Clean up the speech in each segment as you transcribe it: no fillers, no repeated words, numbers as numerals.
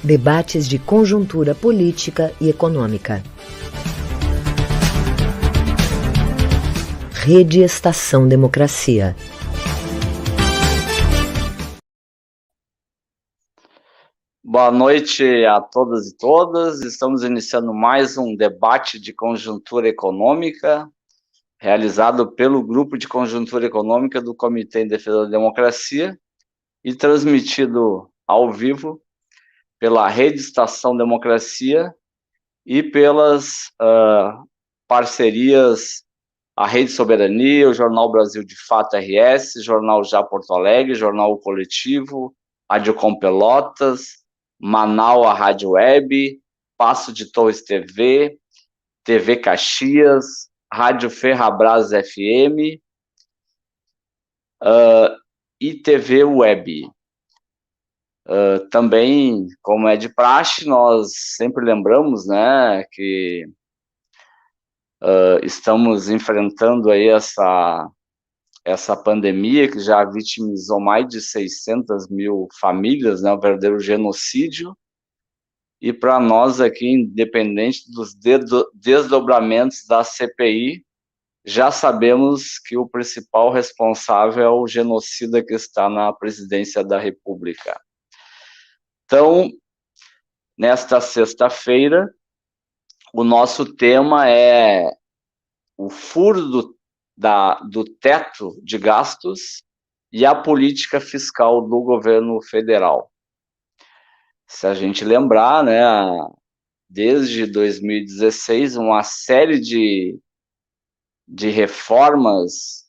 Debates de conjuntura política e econômica. Rede Estação Democracia. Boa noite a todas e todas. Estamos iniciando mais um debate de conjuntura econômica, realizado pelo Grupo de Conjuntura Econômica do Comitê em Defesa da Democracia e transmitido ao vivo pela Rede Estação Democracia e pelas parcerias a Rede Soberania, o Jornal Brasil de Fato RS, Jornal Já Porto Alegre, Jornal O Coletivo, Rádio Com Pelotas, Manaus, a Rádio Web, Passo de Torres TV, TV Caxias, Rádio Ferrabras FM e TV Web. Também, como é de praxe, nós sempre lembramos, né, que estamos enfrentando aí essa pandemia que já vitimizou mais de 600 mil famílias, né, um verdadeiro genocídio. E para nós aqui, independente dos desdobramentos da CPI, já sabemos que o principal responsável é o genocida que está na presidência da República. Então, nesta sexta-feira, o nosso tema é o furo do teto de gastos e a política fiscal do governo federal. Se a gente lembrar, né, desde 2016, uma série de reformas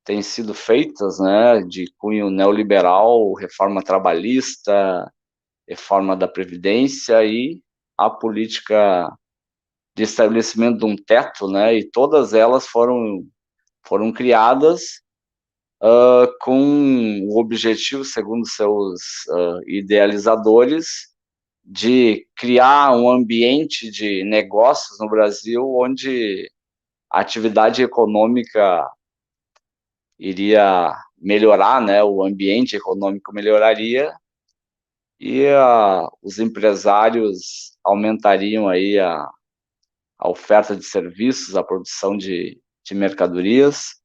têm sido feitas, né, de cunho neoliberal, reforma trabalhista, reforma da Previdência e a política de estabelecimento de um teto, né, e todas elas foram criadas com o objetivo, segundo seus idealizadores, de criar um ambiente de negócios no Brasil onde a atividade econômica iria melhorar, né, o ambiente econômico melhoraria e os empresários aumentariam aí a oferta de serviços, a produção de mercadorias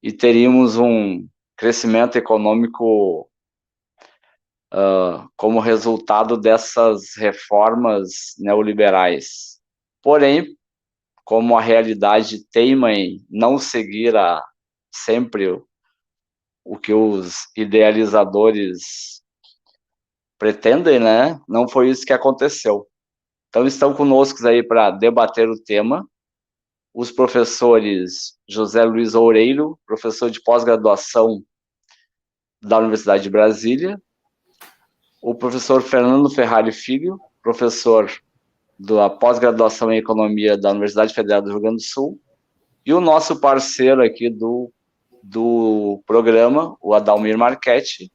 e teríamos um crescimento econômico como resultado dessas reformas neoliberais. Porém, como a realidade teima em não seguir sempre o que os idealizadores pretendem, né? Não foi isso que aconteceu. Então, estão conosco aí para debater o tema os professores José Luiz Oureiro, professor de pós-graduação da Universidade de Brasília, o professor Fernando Ferrari Filho, professor da pós-graduação em Economia da Universidade Federal do Rio Grande do Sul, e o nosso parceiro aqui do programa, o Adalmir Marchetti,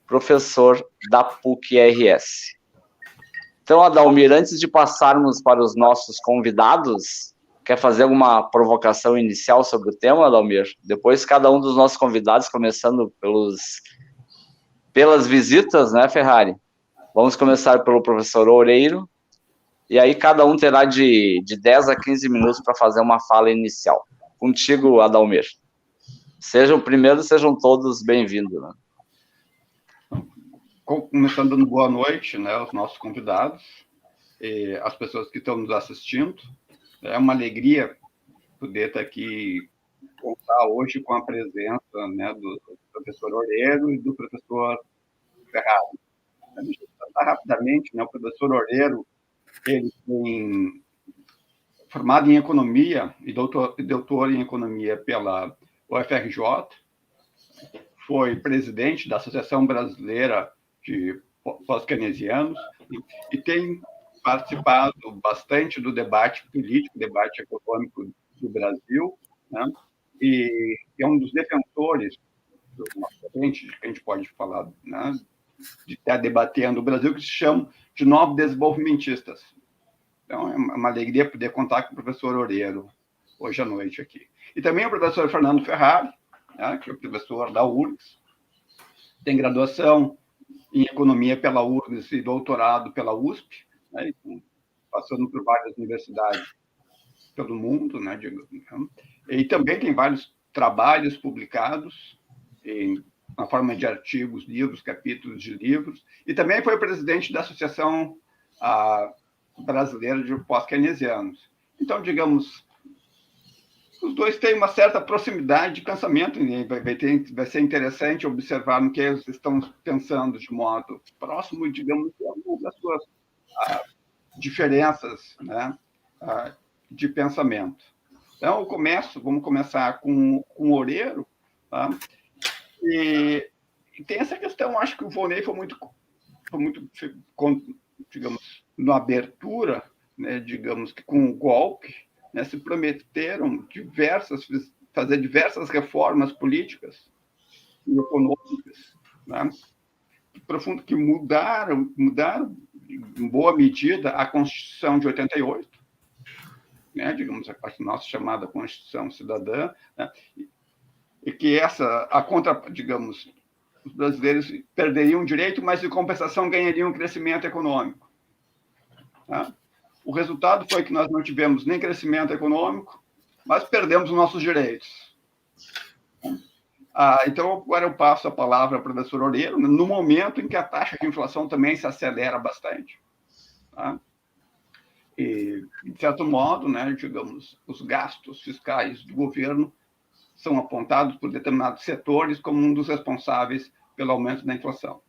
professor da PUC-RS. Então, Adalmir, antes de passarmos para os nossos convidados, quer fazer alguma provocação inicial sobre o tema, Adalmir? Depois, cada um dos nossos convidados, começando pelas visitas, né, Ferrari? Vamos começar pelo professor Oureiro, e aí cada um terá de 10 a 15 minutos para fazer uma fala inicial. Contigo, Adalmir. Sejam todos bem-vindos. Né? Começando dando boa noite, né, aos nossos convidados, e às pessoas que estão nos assistindo. É uma alegria poder estar aqui, contar hoje com a presença, né, do professor Oureiro e do professor Ferrari. Deixa eu tratar rapidamente, né, o professor Oureiro, ele tem formado em Economia e doutor em Economia pela UFRJ, foi presidente da Associação Brasileira de Pós-Keynesianos e tem participado bastante do debate político, debate econômico do Brasil, né? E é um dos defensores de uma corrente que a gente pode falar, né, de estar debatendo o Brasil, que se chama de novos desenvolvimentistas. Então, é uma alegria poder contar com o professor Oureiro hoje à noite aqui. E também o professor Fernando Ferrari, né, que é o professor da URGS, tem graduação em economia pela URGS e doutorado pela USP, né, passando por várias universidades pelo mundo, né, e também tem vários trabalhos publicados na forma de artigos, livros, capítulos de livros, e também foi presidente da Associação Brasileira de Pós-Keynesianos. Então, digamos, os dois têm uma certa proximidade de pensamento, e vai ser interessante observar no que eles estão pensando de modo próximo, digamos, algumas das suas diferenças, né, de pensamento. Então, vamos começar com o Oreiro, tá? E tem essa questão, acho que o Volney foi muito, digamos, na abertura, né, digamos que com o golpe, né, se prometeram fazer diversas reformas políticas e econômicas, né, que mudaram em boa medida a Constituição de 88, né, digamos, a nossa chamada Constituição Cidadã, né, e que digamos, os brasileiros perderiam direito, mas, em compensação, ganhariam crescimento econômico. Tá? O resultado foi que nós não tivemos nem crescimento econômico, mas perdemos os nossos direitos. Então, agora eu passo a palavra ao professor Oreiro, no momento em que a taxa de inflação também se acelera bastante. Tá? E, de certo modo, né, digamos, os gastos fiscais do governo são apontados por determinados setores como um dos responsáveis pelo aumento da inflação.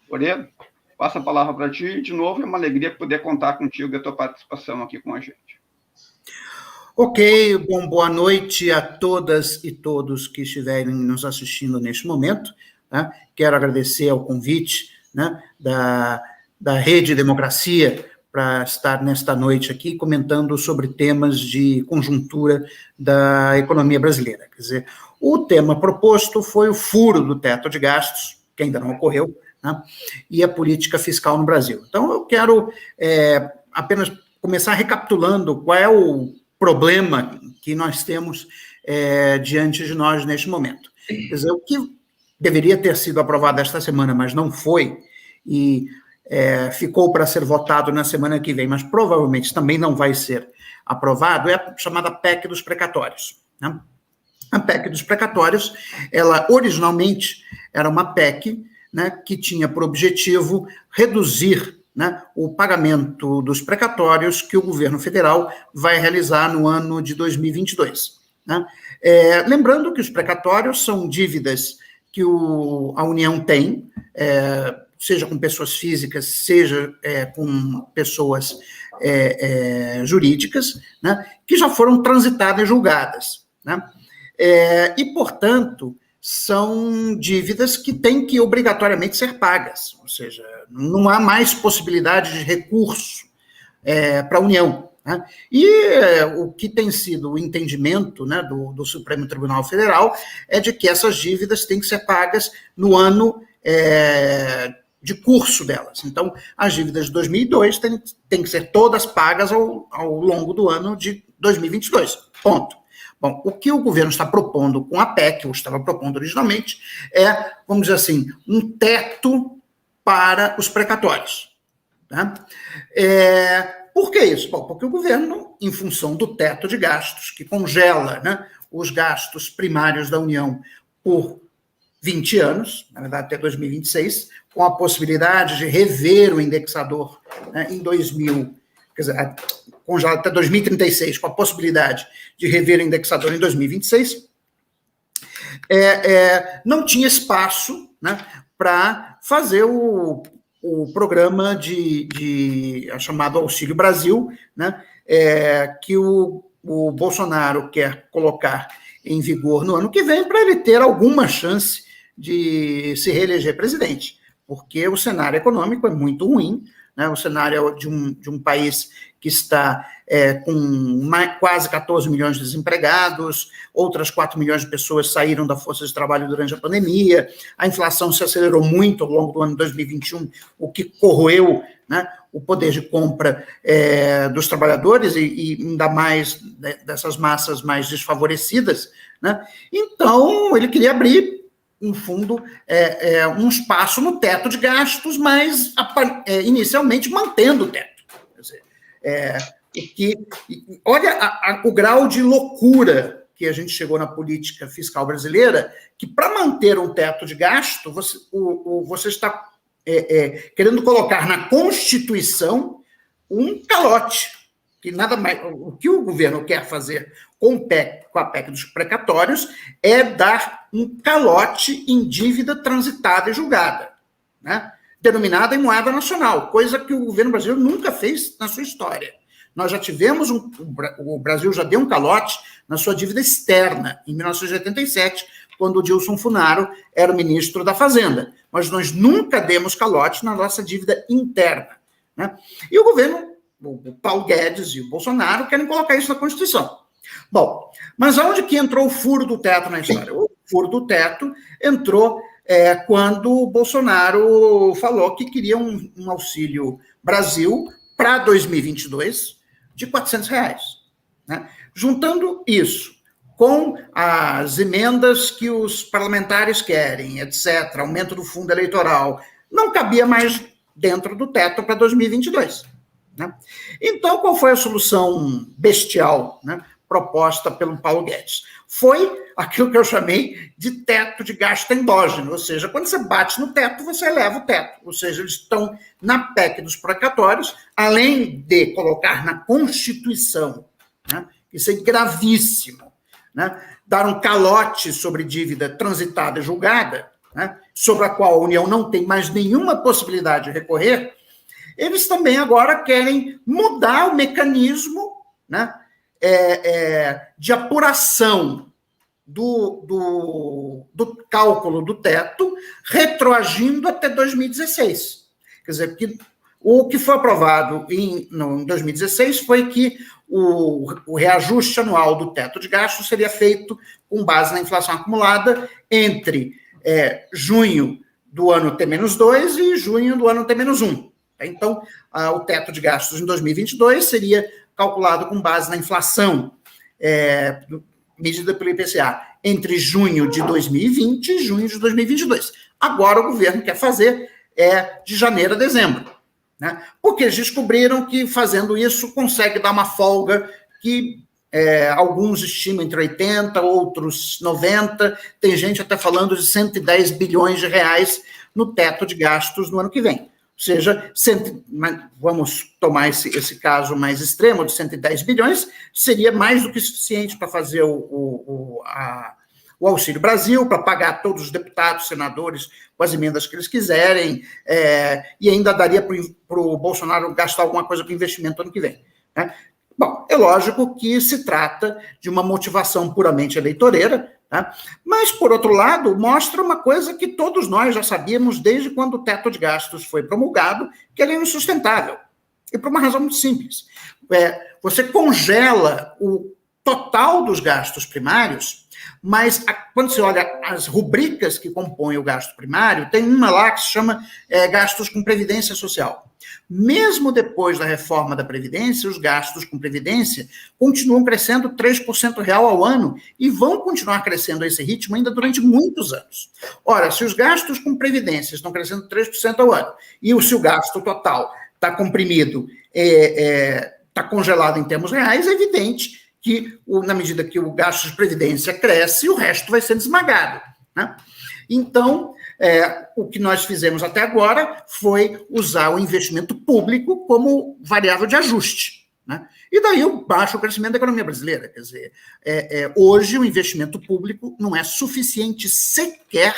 Oreiro, passo a palavra para ti. De novo, é uma alegria poder contar contigo e a tua participação aqui com a gente. Ok, bom, boa noite a todas e todos que estiverem nos assistindo neste momento. Né? Quero agradecer ao convite, né, da Rede Democracia para estar nesta noite aqui comentando sobre temas de conjuntura da economia brasileira. Quer dizer, o tema proposto foi o furo do teto de gastos, que ainda não ocorreu, né, e a política fiscal no Brasil. Então, eu quero apenas começar recapitulando qual é o problema que nós temos diante de nós neste momento. Quer dizer, o que deveria ter sido aprovado esta semana, mas não foi, e ficou para ser votado na semana que vem, mas provavelmente também não vai ser aprovado, é a chamada PEC dos precatórios. Né? A PEC dos precatórios, ela originalmente era uma PEC, né, que tinha por objetivo reduzir, né, o pagamento dos precatórios que o governo federal vai realizar no ano de 2022. Né? Lembrando que os precatórios são dívidas que a União tem, seja com pessoas físicas, seja com pessoas jurídicas, né, que já foram transitadas e julgadas. Né? E, portanto, são dívidas que têm que obrigatoriamente ser pagas, ou seja, não há mais possibilidade de recurso para a União. Né? E o que tem sido o entendimento, né, do Supremo Tribunal Federal é de que essas dívidas têm que ser pagas no ano de curso delas. Então, as dívidas de 2002 têm que ser todas pagas ao longo do ano de 2022. Ponto. Bom, o que o governo está propondo com a PEC, ou estava propondo originalmente, vamos dizer assim, um teto para os precatórios. Tá? Por que isso? Bom, porque o governo, em função do teto de gastos, que congela, né, os gastos primários da União por 20 anos, na verdade até 2026, com a possibilidade de rever o indexador, né, em 2000, quer dizer, congelado até 2036, com a possibilidade de rever o indexador em 2026, não tinha espaço, né, para fazer o programa chamado Auxílio Brasil, né, que o Bolsonaro quer colocar em vigor no ano que vem, para ele ter alguma chance de se reeleger presidente, porque o cenário econômico é muito ruim, né, o cenário de um país que está com quase 14 milhões de desempregados, outras 4 milhões de pessoas saíram da força de trabalho durante a pandemia, a inflação se acelerou muito ao longo do ano de 2021, o que corroeu, né, o poder de compra dos trabalhadores e ainda mais dessas massas mais desfavorecidas. Né? Então, ele queria abrir um fundo, um espaço no teto de gastos, mas inicialmente mantendo o teto. Quer dizer, olha o grau de loucura que a gente chegou na política fiscal brasileira, que para manter um teto de gasto, você está querendo colocar na Constituição um calote, que nada mais, o que o governo quer fazer com a PEC dos precatórios é dar um calote em dívida transitada e julgada, né? Denominada em moeda nacional, coisa que o governo brasileiro nunca fez na sua história. Nós já tivemos, o Brasil já deu um calote na sua dívida externa, em 1987, quando o Dilson Funaro era o ministro da Fazenda. Mas nós nunca demos calote na nossa dívida interna, né? E o governo, o Paulo Guedes e o Bolsonaro, querem colocar isso na Constituição. Bom, mas aonde que entrou o furo do teto na história? O furo do teto entrou quando o Bolsonaro falou que queria um Auxílio Brasil para 2022 de R$400, né? Juntando isso com as emendas que os parlamentares querem, etc., aumento do fundo eleitoral, não cabia mais dentro do teto para 2022. Né? Então, qual foi a solução bestial, né, proposta pelo Paulo Guedes? Foi aquilo que eu chamei de teto de gasto endógeno, ou seja, quando você bate no teto, você eleva o teto, ou seja, eles estão na PEC dos precatórios, além de colocar na Constituição, né, isso é gravíssimo, né, dar um calote sobre dívida transitada e julgada, né, sobre a qual a União não tem mais nenhuma possibilidade de recorrer. Eles também agora querem mudar o mecanismo, né, de apuração do cálculo do teto, retroagindo até 2016. Quer dizer, que o que foi aprovado em 2016 foi que o reajuste anual do teto de gastos seria feito com base na inflação acumulada entre junho do ano T-2 e junho do ano T-1. Então, o teto de gastos em 2022 seria calculado com base na inflação medida pelo IPCA entre junho de 2020 e junho de 2022. Agora o governo quer fazer de janeiro a dezembro, né? Porque eles descobriram que fazendo isso consegue dar uma folga que alguns estimam entre 80, outros 90, tem gente até falando de 110 bilhões de reais no teto de gastos no ano que vem. Ou seja, vamos tomar esse caso mais extremo de 110 bilhões, seria mais do que suficiente para fazer o Auxílio Brasil, para pagar todos os deputados, senadores, com as emendas que eles quiserem, e ainda daria para o Bolsonaro gastar alguma coisa com investimento ano que vem, né? Bom, é lógico que se trata de uma motivação puramente eleitoreira, tá? Mas, por outro lado, mostra uma coisa que todos nós já sabíamos desde quando o teto de gastos foi promulgado, que ele é insustentável. E por uma razão muito simples. Você congela o total dos gastos primários, mas quando você olha as rubricas que compõem o gasto primário, tem uma lá que se chama gastos com previdência social. Mesmo depois da reforma da Previdência, os gastos com Previdência continuam crescendo 3% real ao ano e vão continuar crescendo a esse ritmo ainda durante muitos anos. Ora, se os gastos com Previdência estão crescendo 3% ao ano e se o gasto total está comprimido, está congelado em termos reais, é evidente que, na medida que o gasto de Previdência cresce, o resto vai sendo esmagado, né? Então, o que nós fizemos até agora foi usar o investimento público como variável de ajuste, né? E daí o baixo crescimento da economia brasileira. Quer dizer, hoje o investimento público não é suficiente sequer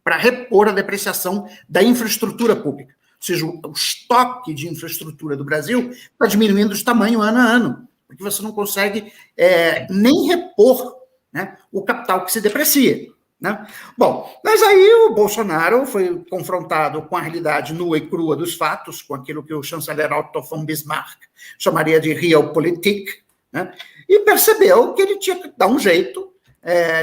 para repor a depreciação da infraestrutura pública. Ou seja, o estoque de infraestrutura do Brasil está diminuindo de tamanho ano a ano, porque você não consegue nem repor, né, o capital que se deprecia, né? Bom, mas aí o Bolsonaro foi confrontado com a realidade nua e crua dos fatos, com aquilo que o chanceler Otto von Bismarck chamaria de Realpolitik, né? E percebeu que ele tinha que dar um jeito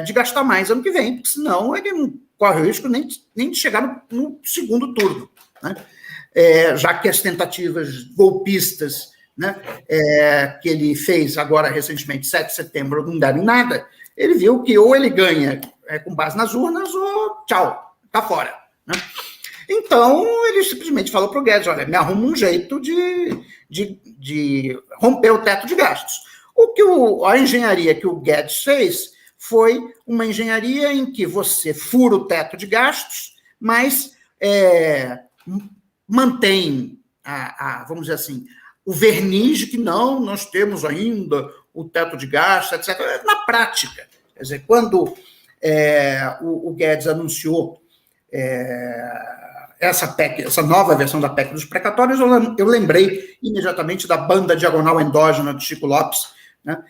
de gastar mais ano que vem, porque senão ele não corre o risco nem de chegar no segundo turno, né? Já que as tentativas golpistas, né, que ele fez agora recentemente, 7 de setembro, não deram em nada, ele viu que ou ele ganha com base nas urnas ou tchau, tá fora. Né? Então, ele simplesmente falou para o Guedes, olha, me arruma um jeito de romper o teto de gastos. A engenharia que o Guedes fez foi uma engenharia em que você fura o teto de gastos, mas mantém, vamos dizer assim, o verniz de que não, nós temos ainda o teto de gastos, etc. Na prática, quer dizer, quando o Guedes anunciou essa PEC, essa nova versão da PEC dos precatórios, eu lembrei imediatamente da banda diagonal endógena de Chico Lopes, né,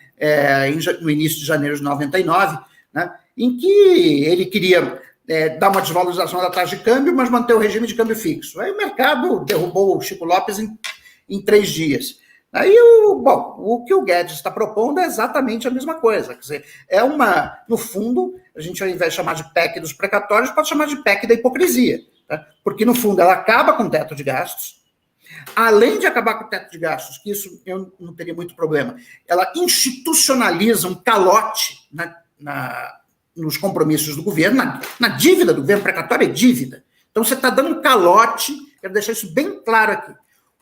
no início de janeiro de 99, né, em que ele queria dar uma desvalorização da taxa de câmbio, mas manter o regime de câmbio fixo. Aí o mercado derrubou o Chico Lopes em 3 dias. Aí, o que o Guedes está propondo é exatamente a mesma coisa. Quer dizer, no fundo, a gente, ao invés de chamar de PEC dos precatórios, pode chamar de PEC da hipocrisia. Tá? Porque, no fundo, ela acaba com o teto de gastos. Além de acabar com o teto de gastos, que isso eu não teria muito problema, ela institucionaliza um calote nos compromissos do governo, na dívida do governo. Precatório é dívida. Então, você está dando um calote, quero deixar isso bem claro aqui.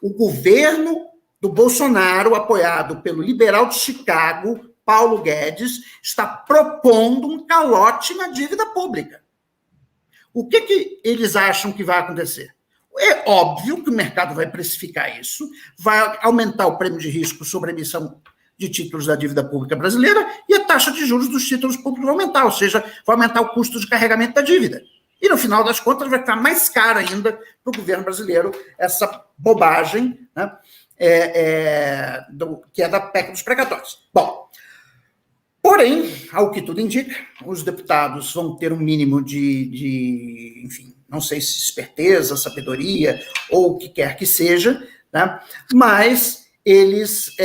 O governo do Bolsonaro, apoiado pelo liberal de Chicago, Paulo Guedes, está propondo um calote na dívida pública. O que eles acham que vai acontecer? É óbvio que o mercado vai precificar isso, vai aumentar o prêmio de risco sobre a emissão de títulos da dívida pública brasileira e a taxa de juros dos títulos públicos vai aumentar, ou seja, vai aumentar o custo de carregamento da dívida. E, no final das contas, vai ficar mais caro ainda para o governo brasileiro essa bobagem, né, que é da PEC dos precatórios. Bom, porém, ao que tudo indica, os deputados vão ter um mínimo enfim, não sei se esperteza, sabedoria ou o que quer que seja, né, mas eles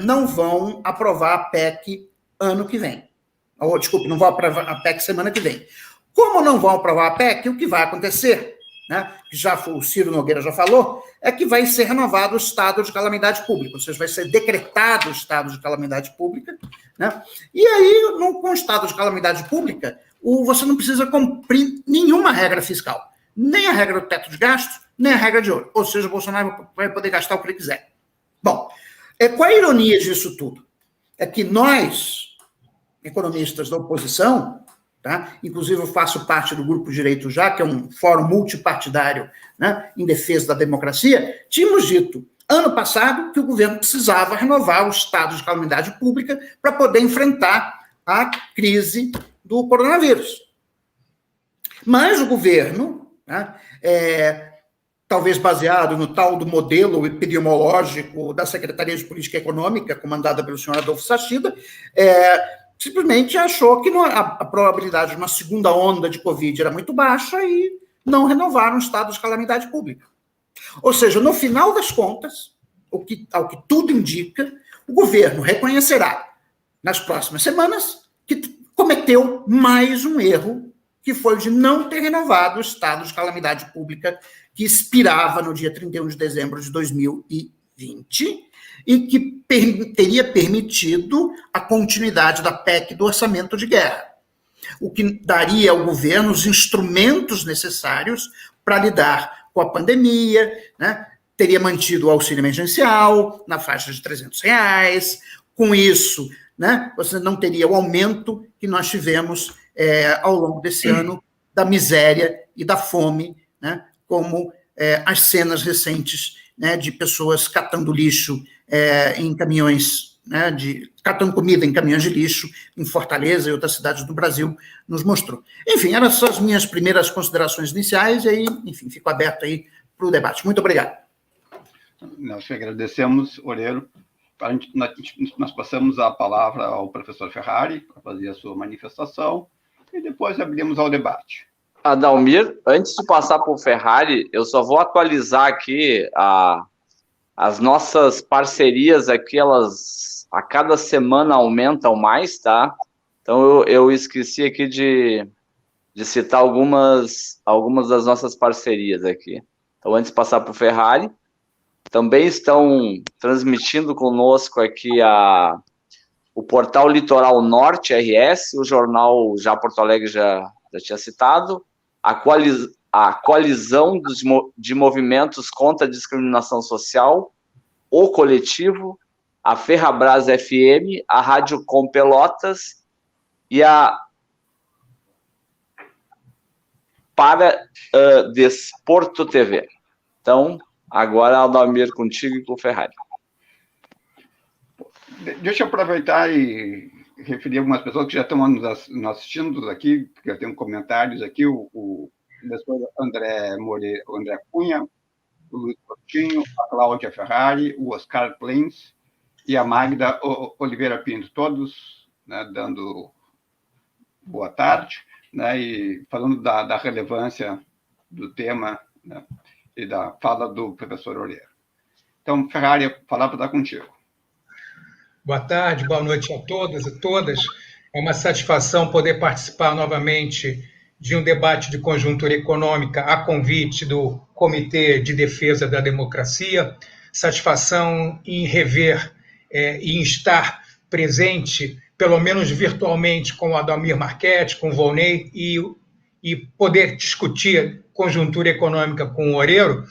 não vão aprovar a PEC ano que vem. Desculpe, não vão aprovar a PEC semana que vem. Como não vão aprovar a PEC, o que vai acontecer, né, o Ciro Nogueira já falou, é que vai ser renovado o estado de calamidade pública, ou seja, vai ser decretado o estado de calamidade pública, né, e aí, com o estado de calamidade pública, você não precisa cumprir nenhuma regra fiscal, nem a regra do teto de gastos, nem a regra de ouro, ou seja, o Bolsonaro vai poder gastar o que ele quiser. Bom, qual é a ironia disso tudo? É que nós, economistas da oposição, tá? Inclusive eu faço parte do Grupo Direito Já, que é um fórum multipartidário, né, em defesa da democracia, tínhamos dito, ano passado, que o governo precisava renovar o estado de calamidade pública para poder enfrentar a crise do coronavírus. Mas o governo, né, talvez baseado no tal do modelo epidemiológico da Secretaria de Política Econômica, comandada pelo senhor Adolfo Sachida, simplesmente achou que a probabilidade de uma segunda onda de Covid era muito baixa e não renovaram o estado de calamidade pública. Ou seja, no final das contas, ao que tudo indica, o governo reconhecerá, nas próximas semanas, que cometeu mais um erro, que foi de não ter renovado o estado de calamidade pública que expirava no dia 31 de dezembro de 2020, e que teria permitido a continuidade da PEC do orçamento de guerra, o que daria ao governo os instrumentos necessários para lidar com a pandemia, né? Teria mantido o auxílio emergencial na faixa de R$300, com isso, né, você não teria o aumento que nós tivemos ao longo desse ano da miséria e da fome, né, como as cenas recentes, né, de pessoas catando lixo em caminhões, né, catando comida em caminhões de lixo em Fortaleza e outras cidades do Brasil nos mostrou. Enfim, eram essas as minhas primeiras considerações iniciais, e aí, enfim, fico aberto aí para o debate. Muito obrigado. Nós te agradecemos, Oreiro. Nós passamos a palavra ao professor Ferrari para fazer a sua manifestação e depois abrimos ao debate. Adalmir, antes de passar para o Ferrari, eu só vou atualizar aqui as nossas parcerias aqui, elas a cada semana aumentam mais, tá? Então eu esqueci aqui de citar algumas das nossas parcerias aqui. Então, antes de passar para o Ferrari, também estão transmitindo conosco aqui o portal Litoral Norte RS, o jornal já Porto Alegre já tinha citado, a coalizão de movimentos contra a discriminação social, o Coletivo, a Ferrabras FM, a Rádio Com Pelotas e a Para Desporto TV. Então, agora, Aldamir, contigo e com o Ferrari. Deixa eu aproveitar e referir algumas pessoas que já estão nos assistindo aqui, que já tem comentários aqui, o professor André Cunha, o Luiz Coutinho, a Cláudia Ferrari, o Oscar Plens e a Magda Oliveira Pinto, todos, né, dando boa tarde, né, e falando da relevância do tema, né, e da fala do professor Oreiro. Então, Ferrari, a palavra está contigo. Boa tarde, boa noite a todas e todas. É uma satisfação poder participar novamente de um debate de conjuntura econômica a convite do Comitê de Defesa da Democracia. Satisfação em rever e em estar presente, pelo menos virtualmente, com o Adalmir Marchetti, com o Volney, e poder discutir conjuntura econômica com o Oreiro.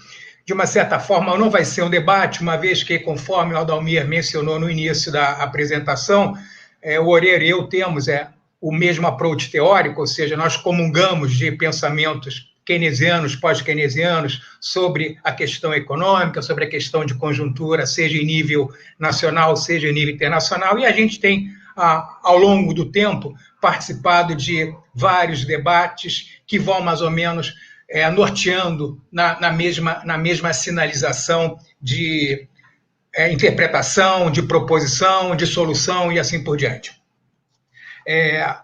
De uma certa forma, não vai ser um debate, uma vez que, conforme o Adalmir mencionou no início da apresentação, o Oreiro e eu temos o mesmo approach teórico, ou seja, nós comungamos de pensamentos keynesianos, pós-keynesianos, sobre a questão econômica, sobre a questão de conjuntura, seja em nível nacional, seja em nível internacional, e a gente tem, ao longo do tempo, participado de vários debates que vão mais ou menos norteando na mesma sinalização de interpretação, de proposição, de solução e assim por diante.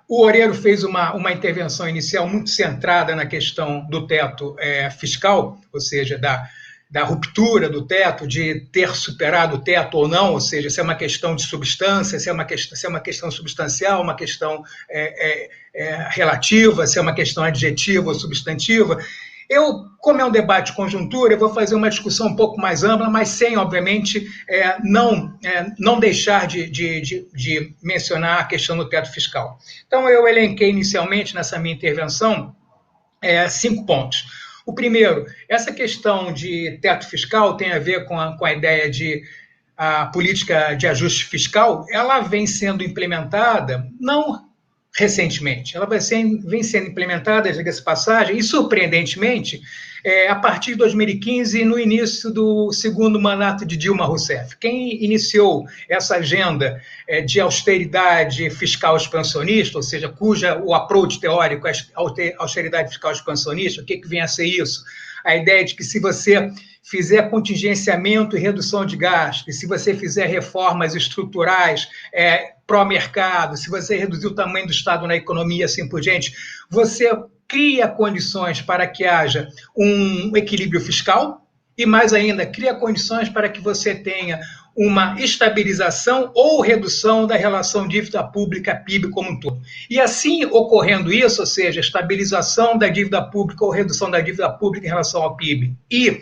O Oreiro fez uma intervenção inicial muito centrada na questão do teto fiscal, ou seja, da ruptura do teto, de ter superado o teto ou não, ou seja, se é uma questão de substância, se é uma questão substancial, uma questão relativa, se é uma questão adjetiva ou substantiva. Como é um debate de conjuntura, eu vou fazer uma discussão um pouco mais ampla, mas sem, obviamente, não deixar de mencionar a questão do teto fiscal. Então, eu elenquei inicialmente, nessa minha intervenção, 5 pontos. O primeiro, essa questão de teto fiscal tem a ver com a ideia de a política de ajuste fiscal. Ela vem sendo implementada, não recentemente, ela vem sendo implementada, diga-se passagem, e surpreendentemente, a partir de 2015, no início do segundo mandato de Dilma Rousseff. Quem iniciou essa agenda de austeridade fiscal expansionista, ou seja, o approach teórico é austeridade fiscal expansionista, o que vem a ser isso? A ideia de que se você fizer contingenciamento e redução de gastos, se você fizer reformas estruturais pró-mercado, se você reduzir o tamanho do Estado na economia, assim por diante, você cria condições para que haja um equilíbrio fiscal e, mais ainda, cria condições para que você tenha uma estabilização ou redução da relação dívida pública-PIB como um todo. E assim, ocorrendo isso, ou seja, estabilização da dívida pública ou redução da dívida pública em relação ao PIB e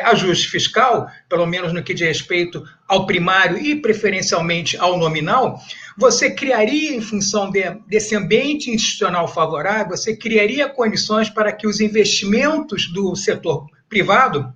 ajuste fiscal, pelo menos no que diz respeito ao primário e preferencialmente ao nominal, você criaria, em função desse ambiente institucional favorável, você criaria condições para que os investimentos do setor privado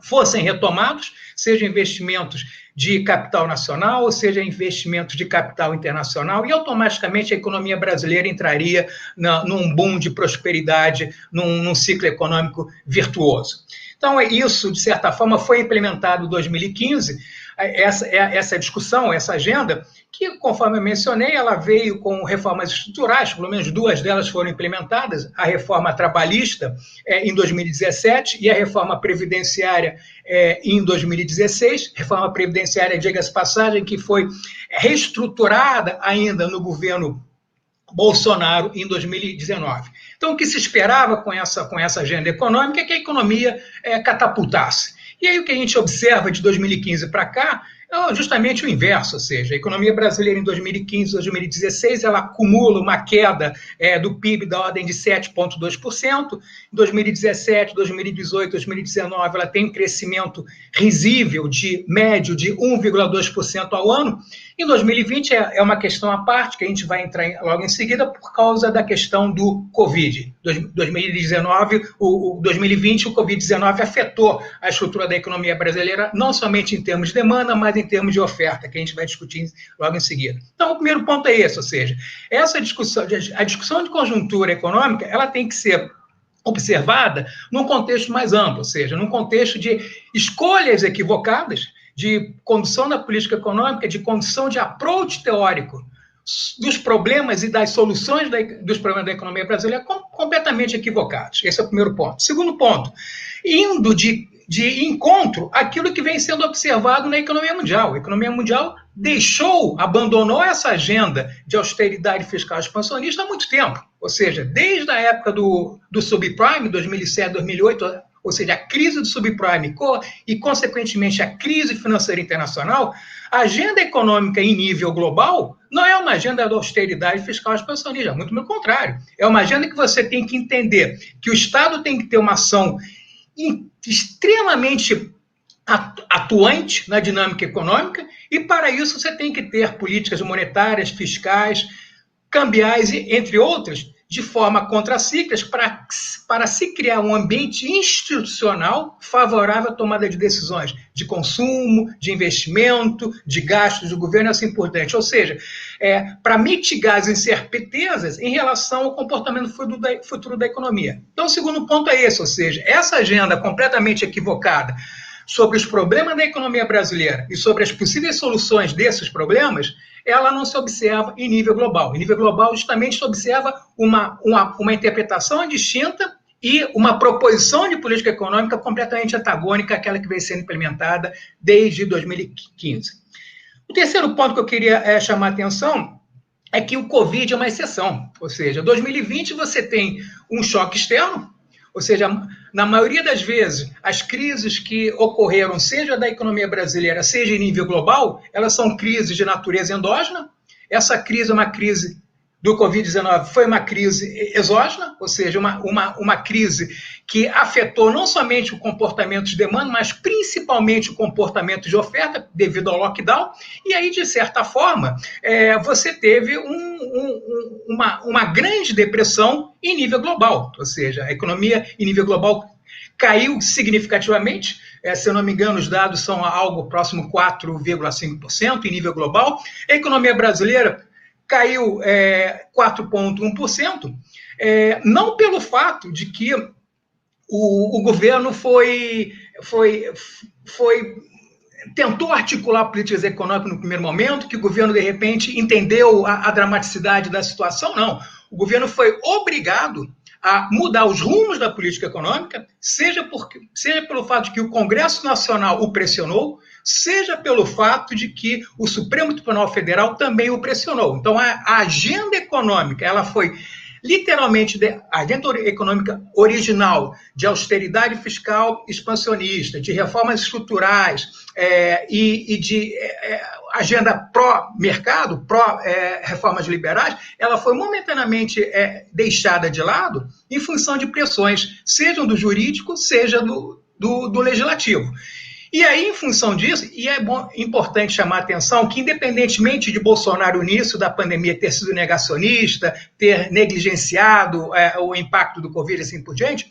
fossem retomados, sejam investimentos de capital nacional, ou seja, investimentos de capital internacional, e automaticamente a economia brasileira entraria num boom de prosperidade, num ciclo econômico virtuoso. Então, isso, de certa forma, foi implementado em 2015, essa discussão, essa agenda, que, conforme eu mencionei, ela veio com reformas estruturais, pelo menos 2 delas foram implementadas, a reforma trabalhista em 2017 e a reforma previdenciária em 2016, reforma previdenciária, diga-se passagem, que foi reestruturada ainda no governo Bolsonaro em 2019. Então, o que se esperava com essa agenda econômica é que a economia catapultasse. E aí o que a gente observa de 2015 para cá justamente o inverso, ou seja, a economia brasileira em 2015, 2016, ela acumula uma queda do PIB da ordem de 7,2%, em 2017, 2018, 2019, ela tem um crescimento risível médio de 1,2% ao ano. Em 2020 é uma questão à parte, que a gente vai entrar logo em seguida, por causa da questão do Covid. 2019, 2020, o Covid-19 afetou a estrutura da economia brasileira, não somente em termos de demanda, mas em termos de oferta, que a gente vai discutir logo em seguida. Então, o primeiro ponto é esse, ou seja, essa discussão, a discussão de conjuntura econômica, ela tem que ser observada num contexto mais amplo, ou seja, num contexto de escolhas equivocadas, de condução da política econômica, de condução de approach teórico dos problemas e das soluções dos problemas da economia brasileira completamente equivocados. Esse é o primeiro ponto. Segundo ponto, indo de encontro àquilo que vem sendo observado na economia mundial. A economia mundial abandonou essa agenda de austeridade fiscal expansionista há muito tempo. Ou seja, desde a época do subprime, 2007, 2008, ou seja, a crise do subprime e, consequentemente, a crise financeira internacional, a agenda econômica em nível global não é uma agenda da austeridade fiscal expansionista, muito pelo contrário. É uma agenda que você tem que entender que o Estado tem que ter uma ação extremamente atuante na dinâmica econômica e, para isso, você tem que ter políticas monetárias, fiscais, cambiais, entre outras, de forma contracíclicas, para se criar um ambiente institucional favorável à tomada de decisões de consumo, de investimento, de gastos do governo e assim por diante. Ou seja, para mitigar as incertezas em relação ao comportamento futuro da economia. Então, o segundo ponto é esse, ou seja, essa agenda completamente equivocada sobre os problemas da economia brasileira e sobre as possíveis soluções desses problemas, ela não se observa em nível global. Em nível global, justamente, se observa uma interpretação distinta e uma proposição de política econômica completamente antagônica àquela que vem sendo implementada desde 2015. O terceiro ponto que eu queria chamar a atenção é que o Covid é uma exceção. Ou seja, em 2020 você tem um choque externo, ou seja, na maioria das vezes, as crises que ocorreram, seja da economia brasileira, seja em nível global, elas são crises de natureza endógena. Essa crise é uma crise do Covid-19, foi uma crise exógena, ou seja, uma crise que afetou não somente o comportamento de demanda, mas principalmente o comportamento de oferta, devido ao lockdown. E aí, de certa forma, você teve uma grande depressão em nível global, ou seja, a economia em nível global caiu significativamente. Se eu não me engano, os dados são algo próximo a 4,5% em nível global. A economia brasileira caiu 4,1%, não pelo fato de que o governo tentou articular políticas econômicas no primeiro momento, que o governo, de repente, entendeu a dramaticidade da situação, não. O governo foi obrigado a mudar os rumos da política econômica, seja pelo fato de que o Congresso Nacional o pressionou, seja pelo fato de que o Supremo Tribunal Federal também o pressionou. Então, a agenda econômica, ela foi literalmente a agenda econômica original de austeridade fiscal expansionista, de reformas estruturais e de agenda pró-mercado, pró-reformas liberais, ela foi momentaneamente deixada de lado em função de pressões, sejam do jurídico, seja do legislativo. E aí, em função disso, e importante chamar a atenção que, independentemente de Bolsonaro, no início da pandemia, ter sido negacionista, ter negligenciado o impacto do Covid e assim por diante,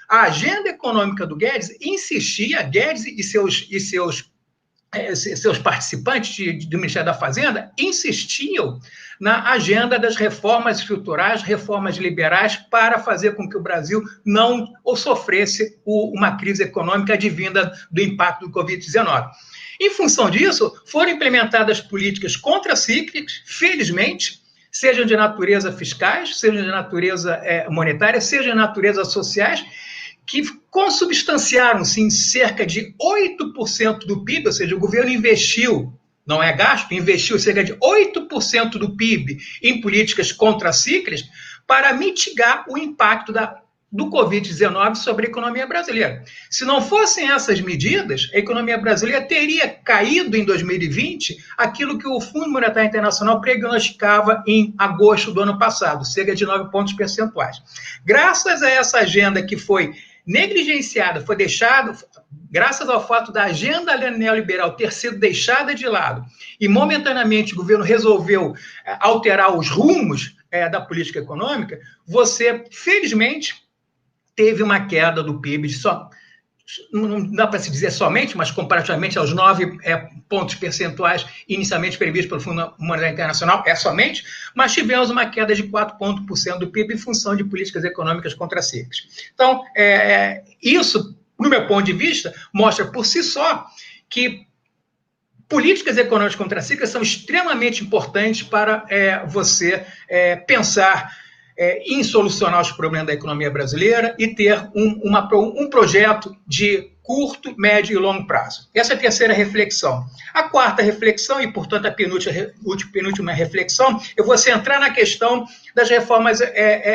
a agenda econômica do Guedes insistia, Guedes e seus participantes do Ministério da Fazenda insistiam na agenda das reformas estruturais, reformas liberais, para fazer com que o Brasil não sofresse uma crise econômica advinda do impacto do Covid-19. Em função disso, foram implementadas políticas contracíclicas, felizmente, sejam de natureza fiscais, sejam de natureza monetária, sejam de natureza sociais, que consubstanciaram-se em cerca de 8% do PIB, ou seja, o governo investiu, não é gasto, investiu cerca de 8% do PIB em políticas contracíclicas para mitigar o impacto do Covid-19 sobre a economia brasileira. Se não fossem essas medidas, a economia brasileira teria caído em 2020 aquilo que o Fundo Monetário Internacional prognosticava em agosto do ano passado, cerca de 9 pontos percentuais. Graças a essa agenda que foi negligenciada, foi deixada, graças ao fato da agenda neoliberal ter sido deixada de lado e momentaneamente o governo resolveu alterar os rumos da política econômica, você, felizmente, teve uma queda do PIB de não dá para se dizer somente, mas comparativamente aos 9 pontos percentuais inicialmente previstos pelo Fundo Monetário Internacional, somente, mas tivemos uma queda de 4 pontos % do PIB em função de políticas econômicas contracíclicas. Então, isso, no meu ponto de vista, mostra por si só que políticas econômicas contracíclicas são extremamente importantes para você pensar em solucionar os problemas da economia brasileira e ter um projeto de curto, médio e longo prazo. Essa é a terceira reflexão. A quarta reflexão, e, portanto, a penúltima reflexão, eu vou centrar na questão das reformas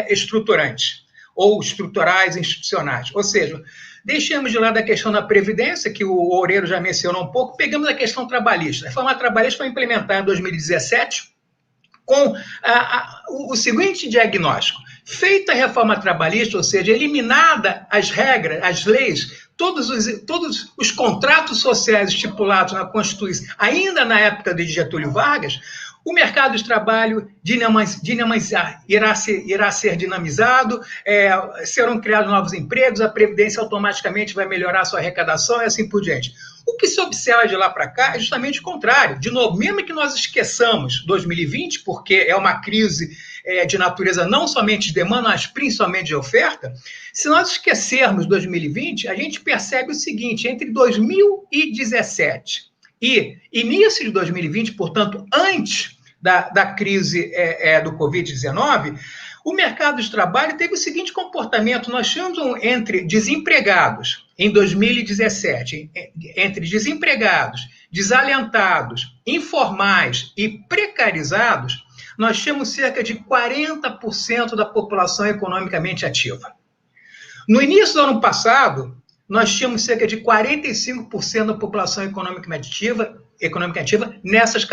estruturantes, ou estruturais institucionais. Ou seja, deixamos de lado a questão da Previdência, que o Oreiro já mencionou um pouco, pegamos a questão trabalhista. A reforma trabalhista foi implementada em 2017, com o seguinte diagnóstico: feita a reforma trabalhista, ou seja, eliminada as regras, as leis, todos os contratos sociais estipulados na Constituição, ainda na época de Getúlio Vargas, o mercado de trabalho irá ser dinamizado, serão criados novos empregos, a Previdência automaticamente vai melhorar a sua arrecadação e assim por diante. O que se observa de lá para cá é justamente o contrário. De novo, mesmo que nós esqueçamos 2020, porque é uma crise de natureza não somente de demanda, mas principalmente de oferta, se nós esquecermos 2020, a gente percebe o seguinte: entre 2017 e início de 2020, portanto, antes da crise do Covid-19, o mercado de trabalho teve o seguinte comportamento: nós tínhamos entre desempregados, em 2017, entre desempregados, desalentados, informais e precarizados, nós tínhamos cerca de 40% da população economicamente ativa. No início do ano passado, nós tínhamos cerca de 45% da população economicamente ativa nessas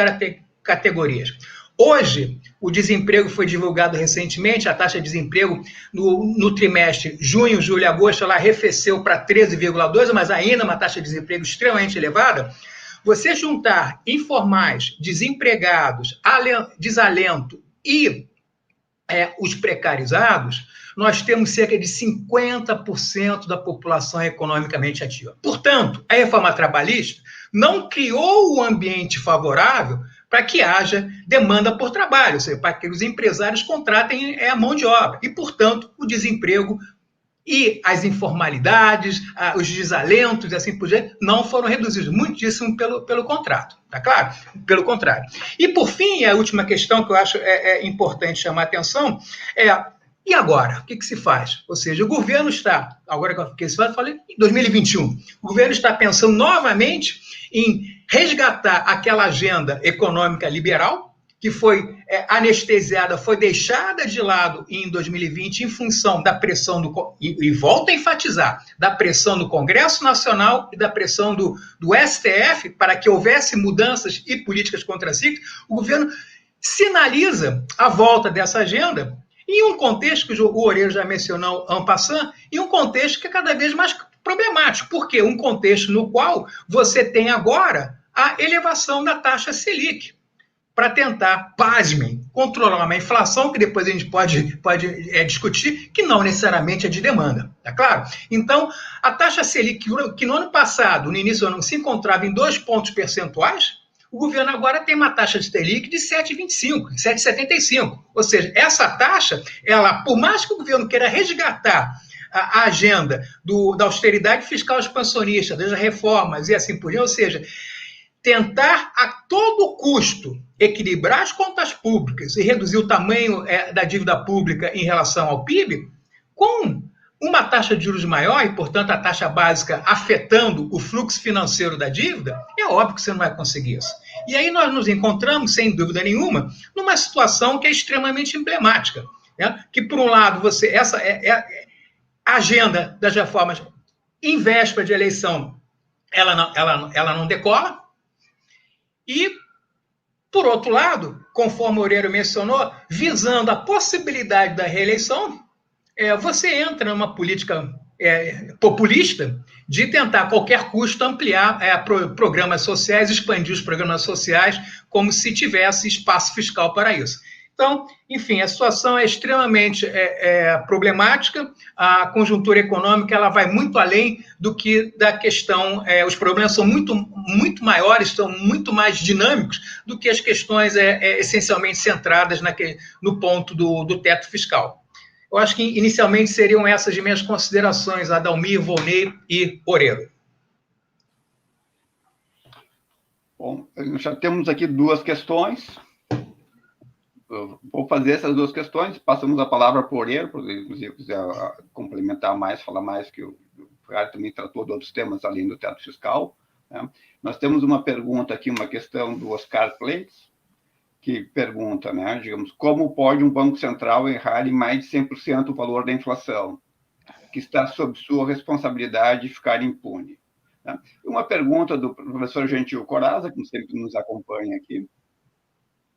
categorias. Hoje, o desemprego foi divulgado recentemente, a taxa de desemprego no trimestre junho, julho e agosto, ela arrefeceu para 13,2%, mas ainda uma taxa de desemprego extremamente elevada. Você juntar informais, desempregados, desalento e os precarizados, nós temos cerca de 50% da população economicamente ativa. Portanto, a reforma trabalhista não criou um ambiente favorável para que haja demanda por trabalho, ou seja, para que os empresários contratem a mão de obra. E, portanto, o desemprego e as informalidades, os desalentos e assim por diante, não foram reduzidos, muitíssimo pelo contrato, tá claro? Pelo contrário. E, por fim, a última questão que eu acho importante chamar a atenção e agora? O que se faz? Ou seja, o governo está, agora que se faz, eu falei em 2021, o governo está pensando novamente em resgatar aquela agenda econômica liberal, que foi anestesiada, foi deixada de lado em 2020 em função da pressão e volto a enfatizar, da pressão do Congresso Nacional e da pressão do STF para que houvesse mudanças e políticas contracíclicas. O governo sinaliza a volta dessa agenda em um contexto que o Oreiro já mencionou en passant, em um contexto que é cada vez mais problemático. Por quê? Um contexto no qual você tem agora a elevação da taxa Selic, para tentar, pasmem, controlar uma inflação que depois a gente pode discutir, que não necessariamente é de demanda, tá claro? Então, a taxa Selic, que no ano passado, no início do ano, se encontrava em 2 pontos percentuais, o governo agora tem uma taxa de Selic de 7,25, 7,75. Ou seja, essa taxa, ela, por mais que o governo queira resgatar a agenda da austeridade fiscal expansionista, das reformas e assim por diante, ou seja, tentar a todo custo equilibrar as contas públicas e reduzir o tamanho da dívida pública em relação ao PIB, com uma taxa de juros maior e, portanto, a taxa básica afetando o fluxo financeiro da dívida, é óbvio que você não vai conseguir isso. E aí nós nos encontramos, sem dúvida nenhuma, numa situação que é extremamente emblemática, né? Que, por um lado, a agenda das reformas em véspera de eleição, ela não decola. E, por outro lado, conforme o Oreiro mencionou, visando a possibilidade da reeleição, você entra numa política populista de tentar, a qualquer custo, ampliar programas sociais, expandir os programas sociais, como se tivesse espaço fiscal para isso. Então, enfim, a situação é extremamente problemática, a conjuntura econômica ela vai muito além do que da questão, os problemas são muito maiores, são muito mais dinâmicos do que as questões essencialmente centradas no ponto do teto fiscal. Eu acho que, inicialmente, seriam essas as minhas considerações, Adalmir, Volney e Oreiro. Bom, já temos aqui duas questões. Eu vou fazer essas duas questões, passamos a palavra para o Oreiro, inclusive, quiser complementar mais, falar mais, que o Ricardo também tratou de outros temas além do teto fiscal. Né? Nós temos uma pergunta aqui, uma questão do Oscar Plentes, que pergunta, né, digamos, como pode um Banco Central errar em mais de 100% o valor da inflação, que está sob sua responsabilidade de ficar impune? Né? Uma pergunta do professor Gentil Corazza, que sempre nos acompanha aqui,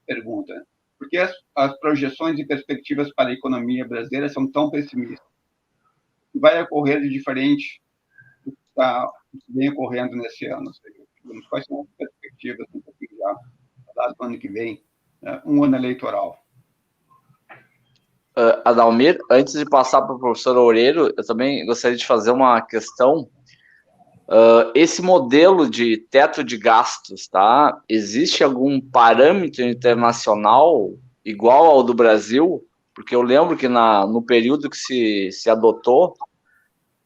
pergunta, por que as projeções e perspectivas para a economia brasileira são tão pessimistas? O que vai ocorrer de diferente do que vem ocorrendo nesse ano? Quais são as perspectivas, um pouquinho já, do ano que vem, um ano eleitoral? Adalmir, antes de passar para o professor Oreiro, eu também gostaria de fazer uma questão. Esse modelo de teto de gastos, tá? Existe algum parâmetro internacional igual ao do Brasil? Porque eu lembro que no período que se adotou,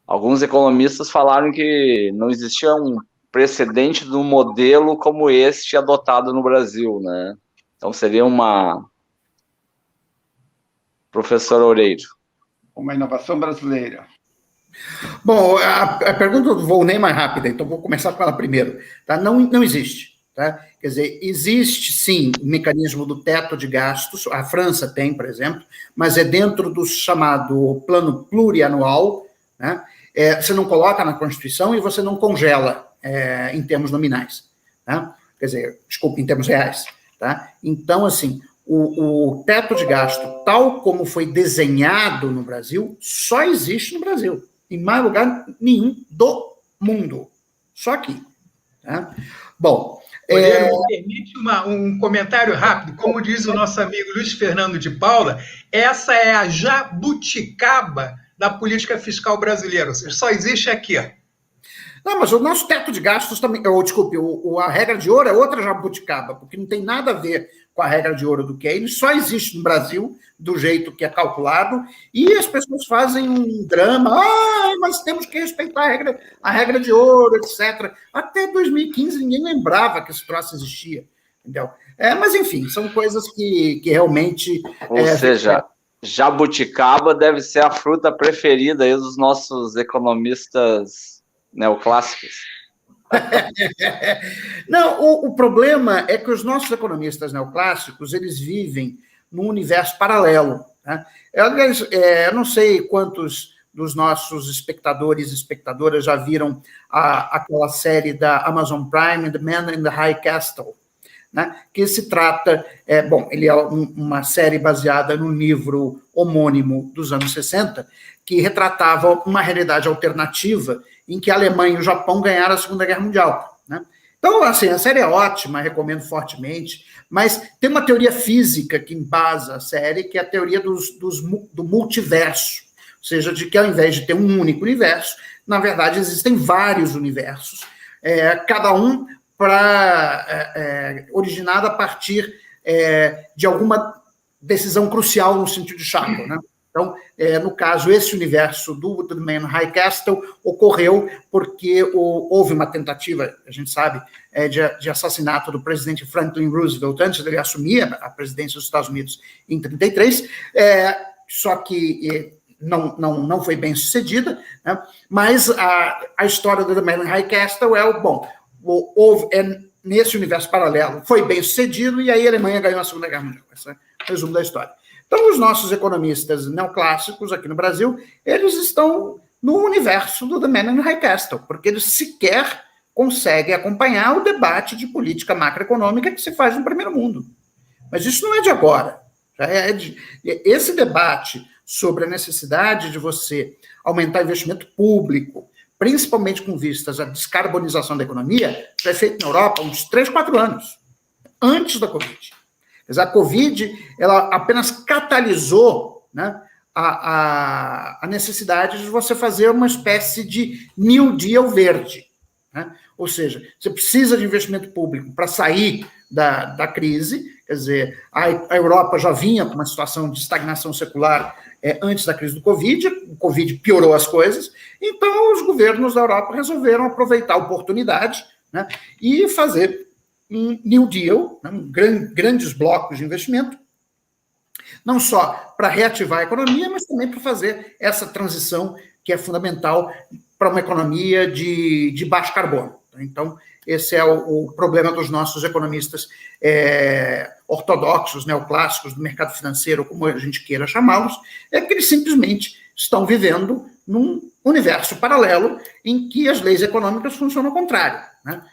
alguns economistas falaram que não existia um precedente de um modelo como este adotado no Brasil, né? Então, seria Professor Oreiro. Uma inovação brasileira. Bom, a pergunta do Volney é mais rápida, então vou começar com ela primeiro. Tá? Não existe. Tá? Quer dizer, existe, sim, o mecanismo do teto de gastos, a França tem, por exemplo, mas é dentro do chamado plano plurianual, né? Você não coloca na Constituição e você não congela em termos nominais. Tá? Quer dizer, desculpa, em termos reais. Tá? Então, assim, o teto de gasto, tal como foi desenhado no Brasil, só existe no Brasil. Em mais lugar nenhum do mundo. Só aqui. Tá? Bom... Oreiro, me permite um comentário rápido. Como diz o nosso amigo Luiz Fernando de Paula, essa é a jabuticaba da política fiscal brasileira. Ou seja, só existe aqui. Não, mas o nosso teto de gastos também... Desculpe, a regra de ouro é outra jabuticaba, porque não tem nada a ver com a regra de ouro do Keynes, só existe no Brasil do jeito que é calculado, e as pessoas fazem um drama, mas temos que respeitar a regra de ouro, etc. Até 2015 ninguém lembrava que esse troço existia, entendeu? Mas, enfim, são coisas que realmente... Ou seja, jabuticaba deve ser a fruta preferida aí dos nossos economistas neoclássicos. Não, o problema é que os nossos economistas neoclássicos, eles vivem num universo paralelo. Né? Eu não sei quantos dos nossos espectadores e espectadoras já viram aquela série da Amazon Prime, The Man in the High Castle, né? Que se trata... ele é uma série baseada no livro homônimo dos anos 60, que retratava uma realidade alternativa em que a Alemanha e o Japão ganharam a Segunda Guerra Mundial. Né? Então, assim, a série é ótima, recomendo fortemente, mas tem uma teoria física que embasa a série, que é a teoria do multiverso, ou seja, de que ao invés de ter um único universo, na verdade existem vários universos, cada um originado a partir de alguma decisão crucial no sentido de Chaco, né? Então, no caso, esse universo do The Man High Castle ocorreu porque houve uma tentativa, a gente sabe, de assassinato do presidente Franklin Roosevelt antes dele assumir a presidência dos Estados Unidos em 1933, só que não foi bem sucedida, né? Mas a história do The Man High Castle nesse universo paralelo foi bem sucedido e aí a Alemanha ganhou a Segunda Guerra Mundial. Esse é o resumo da história. Então, os nossos economistas neoclássicos aqui no Brasil, eles estão no universo do The Man in the High Castle, porque eles sequer conseguem acompanhar o debate de política macroeconômica que se faz no primeiro mundo. Mas isso não é de agora. Esse debate sobre a necessidade de você aumentar o investimento público, principalmente com vistas à descarbonização da economia, já é feito na Europa há uns 3, 4 anos, antes da Covid. Quer dizer, a Covid ela apenas catalisou, né, a necessidade de você fazer uma espécie de New Deal verde, né? Ou seja, você precisa de investimento público para sair da crise. Quer dizer, a Europa já vinha com uma situação de estagnação secular antes da crise do Covid, o Covid piorou as coisas, então os governos da Europa resolveram aproveitar a oportunidade, né, e fazer um New Deal, né, grandes blocos de investimento, não só para reativar a economia, mas também para fazer essa transição que é fundamental para uma economia de baixo carbono. Então, esse é o problema dos nossos economistas ortodoxos, neoclássicos do mercado financeiro, como a gente queira chamá-los, é que eles simplesmente estão vivendo num universo paralelo em que as leis econômicas funcionam ao contrário, né?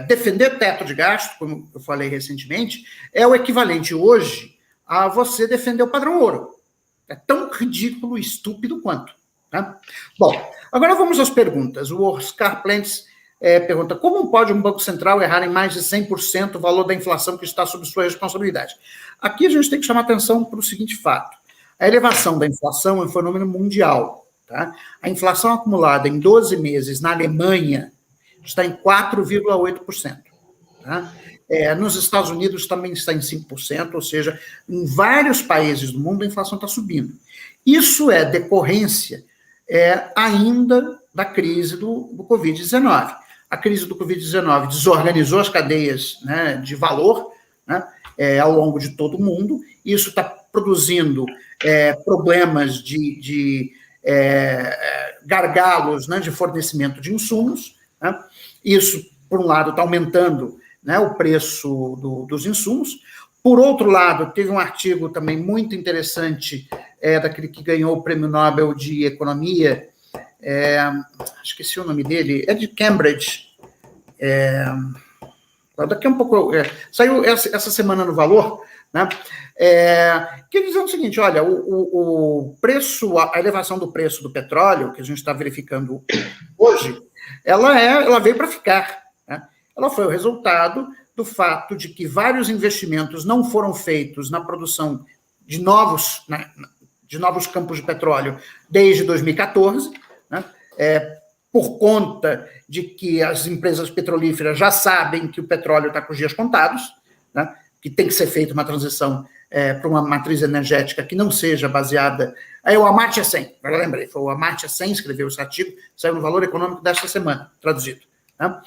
Defender teto de gasto, como eu falei recentemente, é o equivalente hoje a você defender o padrão ouro. É tão ridículo e estúpido quanto. Né? Bom, agora vamos às perguntas. O Oscar Plentes pergunta: como pode um Banco Central errar em mais de 100% o valor da inflação que está sob sua responsabilidade? Aqui a gente tem que chamar atenção para o seguinte fato. A elevação da inflação é um fenômeno mundial. Tá? A inflação acumulada em 12 meses na Alemanha está em 4,8%. Tá? Nos Estados Unidos também está em 5%, ou seja, em vários países do mundo a inflação está subindo. Isso é decorrência ainda da crise do Covid-19. A crise do Covid-19 desorganizou as cadeias, né, de valor, né, ao longo de todo o mundo. Isso está produzindo problemas de gargalos, né, de fornecimento de insumos. Né? Isso, por um lado, está aumentando, né, o preço dos insumos. Por outro lado, teve um artigo também muito interessante daquele que ganhou o Prêmio Nobel de Economia, esqueci o nome dele, é de Cambridge. Daqui a um pouco, saiu essa semana no Valor, né? Que dizendo o seguinte: olha, o preço, a elevação do preço do petróleo, que a gente está verificando hoje, ela veio para ficar. Né? Ela foi o resultado do fato de que vários investimentos não foram feitos na produção de novos campos de petróleo desde 2014, né? Por conta de que as empresas petrolíferas já sabem que o petróleo está com os dias contados, né? Que tem que ser feita uma transição para uma matriz energética que não seja baseada... o Amartya Sen, agora lembrei, foi o Amartya Sen que escreveu esse artigo, saiu no Valor Econômico desta semana, traduzido. Né?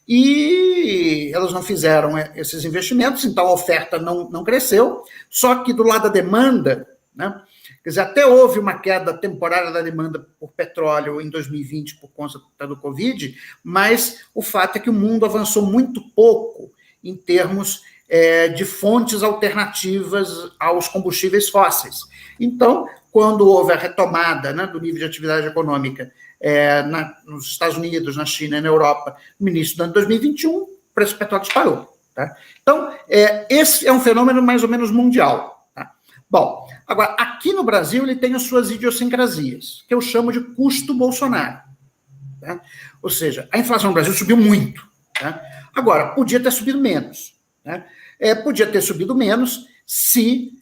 E elas não fizeram esses investimentos, então a oferta não cresceu, só que do lado da demanda, né? Quer dizer, até houve uma queda temporária da demanda por petróleo em 2020 por conta do Covid, mas o fato é que o mundo avançou muito pouco em termos de fontes alternativas aos combustíveis fósseis. Então, quando houve a retomada, né, do nível de atividade econômica nos Estados Unidos, na China e na Europa, no início do ano 2021, o preço do petróleo disparou. Tá? Então, esse é um fenômeno mais ou menos mundial. Tá? Bom, agora, aqui no Brasil, ele tem as suas idiosincrasias, que eu chamo de custo Bolsonaro. Tá? Ou seja, a inflação no Brasil subiu muito. Tá? Agora, podia ter subido menos. Né? Podia ter subido menos se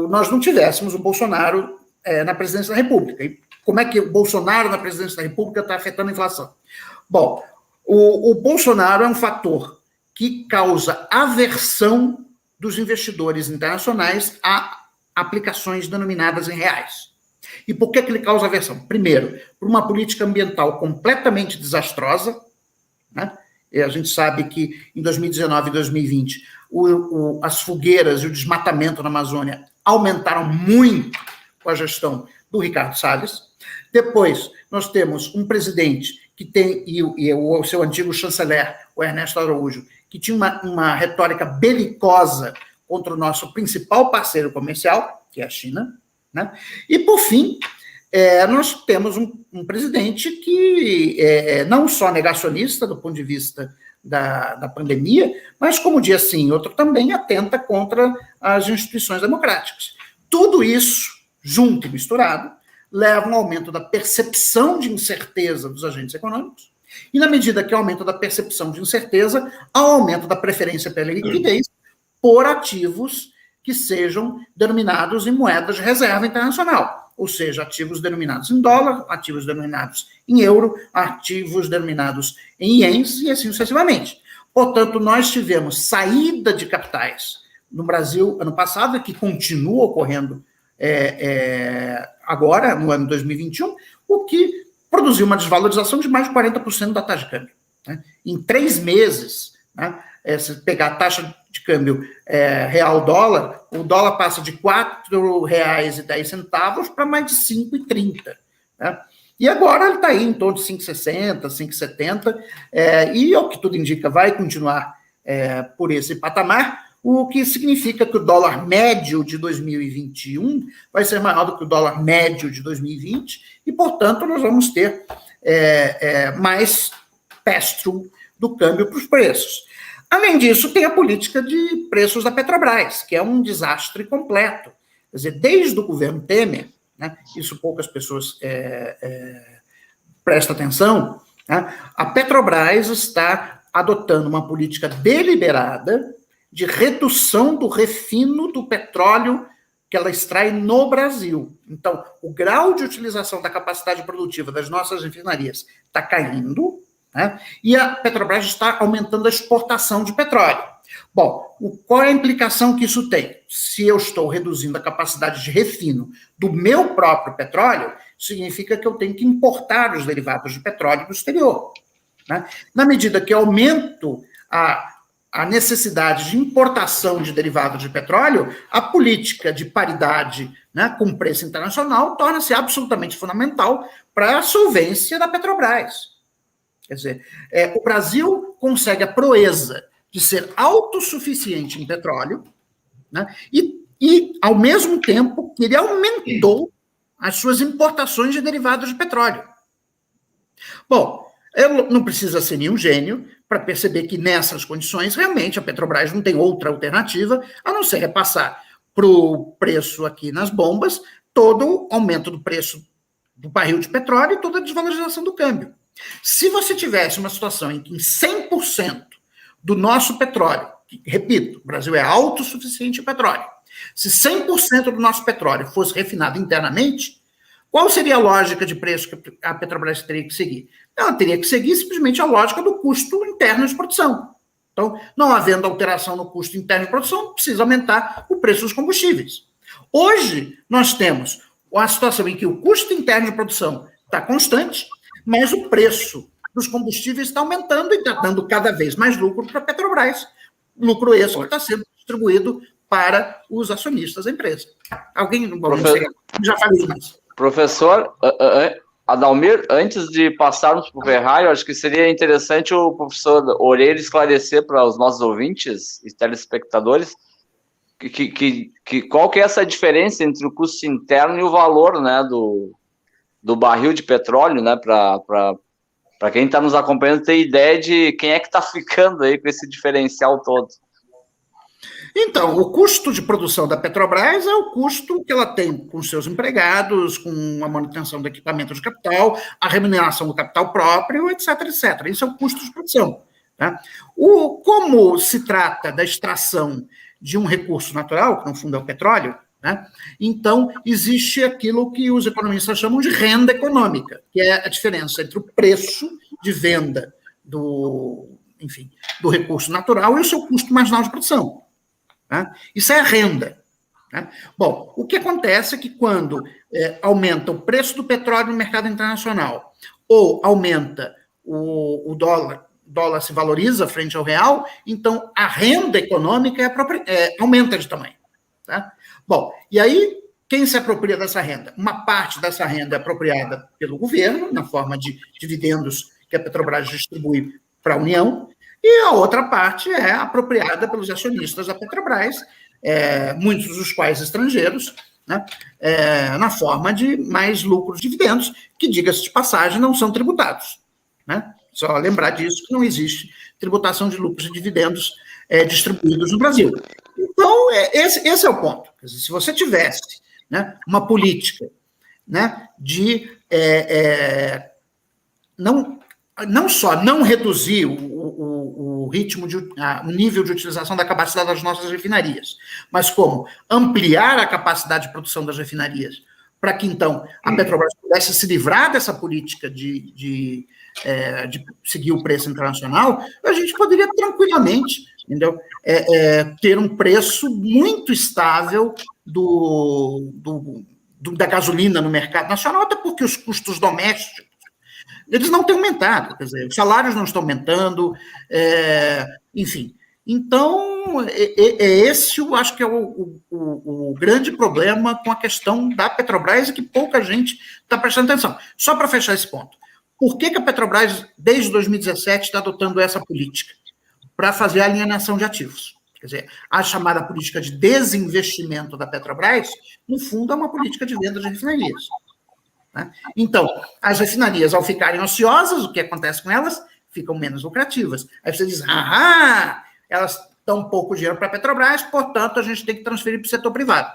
nós não tivéssemos o Bolsonaro na presidência da República. E como é que o Bolsonaro na presidência da República está afetando a inflação? Bom, o Bolsonaro é um fator que causa aversão dos investidores internacionais a aplicações denominadas em reais. E por que ele causa aversão? Primeiro, por uma política ambiental completamente desastrosa, né? E a gente sabe que em 2019 e 2020 as fogueiras e o desmatamento na Amazônia aumentaram muito com a gestão do Ricardo Salles. Depois, nós temos um presidente que tem, e o seu antigo chanceler, o Ernesto Araújo, que tinha uma retórica belicosa contra o nosso principal parceiro comercial, que é a China, né? E, por fim, nós temos um presidente que não só negacionista do ponto de vista da pandemia, mas, como dia sim, outro também atenta contra as instituições democráticas. Tudo isso, junto e misturado, leva a um aumento da percepção de incerteza dos agentes econômicos, e, na medida que aumenta da percepção de incerteza, ao aumento da preferência pela liquidez por ativos que sejam denominados em moedas de reserva internacional, ou seja, ativos denominados em dólar, ativos denominados em euro, ativos denominados em ienes e assim sucessivamente. Portanto, nós tivemos saída de capitais no Brasil ano passado, que continua ocorrendo agora, no ano 2021, o que produziu uma desvalorização de mais de 40% da taxa de câmbio. Né? Em 3 meses, né, se pegar a taxa de câmbio real-dólar, o dólar passa de R$ 4,10 para mais de R$ 5,30. Né? E agora ele está aí em torno de 5,60, 5,70, e, ao que tudo indica, vai continuar por esse patamar, o que significa que o dólar médio de 2021 vai ser maior do que o dólar médio de 2020, e, portanto, nós vamos ter mais pass-through do câmbio para os preços. Além disso, tem a política de preços da Petrobras, que é um desastre completo. Quer dizer, desde o governo Temer, né, isso poucas pessoas prestam atenção, né, a Petrobras está adotando uma política deliberada de redução do refino do petróleo que ela extrai no Brasil. Então, o grau de utilização da capacidade produtiva das nossas refinarias está caindo, né? E a Petrobras está aumentando a exportação de petróleo. Bom, qual é a implicação que isso tem? Se eu estou reduzindo a capacidade de refino do meu próprio petróleo, significa que eu tenho que importar os derivados de petróleo do exterior. Né? Na medida que eu aumento a necessidade de importação de derivados de petróleo, a política de paridade, né, com preço internacional torna-se absolutamente fundamental para a solvência da Petrobras. Quer dizer, o Brasil consegue a proeza de ser autossuficiente em petróleo, né, e, ao mesmo tempo, que ele aumentou as suas importações de derivados de petróleo. Bom, não precisa ser nenhum gênio para perceber que, nessas condições, realmente a Petrobras não tem outra alternativa a não ser repassar para o preço aqui nas bombas todo o aumento do preço do barril de petróleo e toda a desvalorização do câmbio. Se você tivesse uma situação em que 100% do nosso petróleo, que, repito, o Brasil é autossuficiente em petróleo, se 100% do nosso petróleo fosse refinado internamente, qual seria a lógica de preço que a Petrobras teria que seguir? Ela teria que seguir simplesmente a lógica do custo interno de produção. Então, não havendo alteração no custo interno de produção, precisa aumentar o preço dos combustíveis. Hoje, nós temos uma situação em que o custo interno de produção está constante, mas o preço dos combustíveis está aumentando e está dando cada vez mais lucro para a Petrobras. Lucro esse que está sendo distribuído para os acionistas da empresa. Alguém já falei mais. Professor Adalmir, antes de passarmos para o Ferrari, eu acho que seria interessante o professor Orelha esclarecer para os nossos ouvintes e telespectadores qual que é essa diferença entre o custo interno e o valor, né, do barril de petróleo, né, para quem está nos acompanhando ter ideia de quem é que está ficando aí com esse diferencial todo. Então, o custo de produção da Petrobras é o custo que ela tem com seus empregados, com a manutenção do equipamento de capital, a remuneração do capital próprio, etc, etc. Isso é o custo de produção. Tá? Como se trata da extração de um recurso natural, que no fundo é o petróleo, né? Então existe aquilo que os economistas chamam de renda econômica, que é a diferença entre o preço de venda do recurso natural e o seu custo marginal de produção. Né? Isso é a renda. Né? Bom, o que acontece é que quando aumenta o preço do petróleo no mercado internacional ou aumenta o dólar se valoriza frente ao real, então a renda econômica aumenta de tamanho. Tá? Bom, e aí quem se apropria dessa renda? Uma parte dessa renda é apropriada pelo governo, na forma de dividendos que a Petrobras distribui para a União, e a outra parte é apropriada pelos acionistas da Petrobras, muitos dos quais estrangeiros, né, na forma de mais lucros, dividendos, que, diga-se de passagem, não são tributados. Né? Só lembrar disso, que não existe tributação de lucros e dividendos distribuídos no Brasil. Então, esse é o ponto. Quer dizer, se você tivesse, né, uma política, né, de não só não reduzir o ritmo, o nível de utilização da capacidade das nossas refinarias, mas como ampliar a capacidade de produção das refinarias, para que, então, a Petrobras pudesse se livrar dessa política de seguir o preço internacional, a gente poderia tranquilamente, entendeu, ter um preço muito estável da gasolina no mercado nacional, até porque os custos domésticos eles não têm aumentado, quer dizer, os salários não estão aumentando, enfim. Então, esse eu acho que é o grande problema com a questão da Petrobras e que pouca gente está prestando atenção. Só para fechar esse ponto, por que a Petrobras, desde 2017, está adotando essa política? Para fazer a alienação de ativos. Quer dizer, a chamada política de desinvestimento da Petrobras, no fundo, é uma política de venda de refinarias. Né? Então, as refinarias, ao ficarem ociosas, o que acontece com elas? Ficam menos lucrativas. Aí você diz, elas dão pouco dinheiro para a Petrobras, portanto, a gente tem que transferir para o setor privado.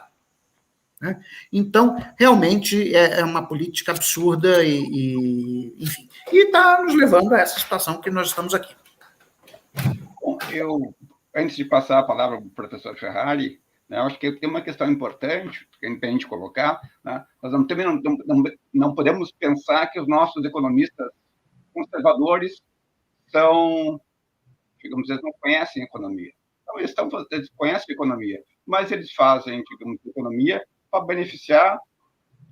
Né? Então, realmente, é uma política absurda enfim, e está nos levando a essa situação que nós estamos aqui. Bom, antes de passar a palavra para o professor Ferrari, né, acho que tem uma questão importante para a gente colocar. Né, nós também não podemos pensar que os nossos economistas conservadores digamos, eles não conhecem economia. Então, eles conhecem economia, mas eles fazem, digamos, economia para beneficiar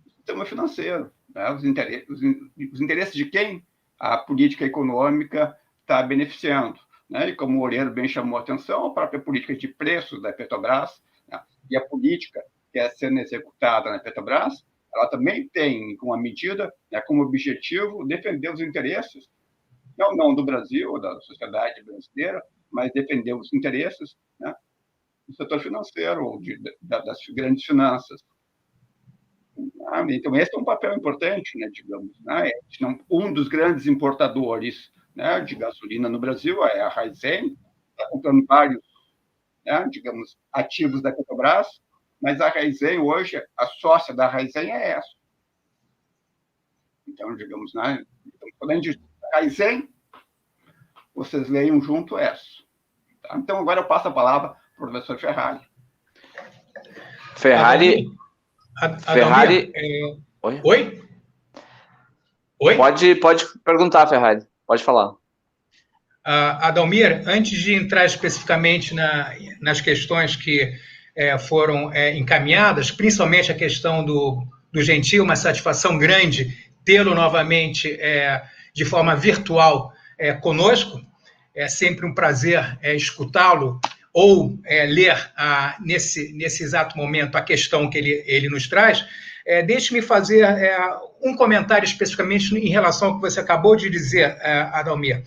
o sistema financeiro. Né, os interesses de quem a política econômica está beneficiando. Né? E como o Loureiro bem chamou a atenção, a própria política de preços da Petrobras, né? E a política que é sendo executada na Petrobras, ela também tem uma medida, né, como objetivo defender os interesses, não do Brasil, ou da sociedade brasileira, mas defender os interesses, né, do setor financeiro, ou das grandes finanças. Então, esse é um papel importante, né, digamos. Né? Um dos grandes importadores, né, de gasolina no Brasil é a Raízen, está comprando vários, né, digamos, ativos da Petrobras, mas a Raízen hoje, a sócia da Raízen é essa. Então, digamos, né, falando de Raízen, vocês leiam junto essa. Tá? Então, agora eu passo a palavra para o professor Ferrari. Ferrari... Oi? Oi? Pode perguntar, Ferrari. Pode falar. Adalmir, antes de entrar especificamente nas questões que foram encaminhadas, principalmente a questão do Gentil, uma satisfação grande tê-lo novamente de forma virtual conosco. É sempre um prazer escutá-lo ou ler nesse exato momento a questão que ele nos traz. Deixe-me fazer um comentário especificamente em relação ao que você acabou de dizer, Adalmir.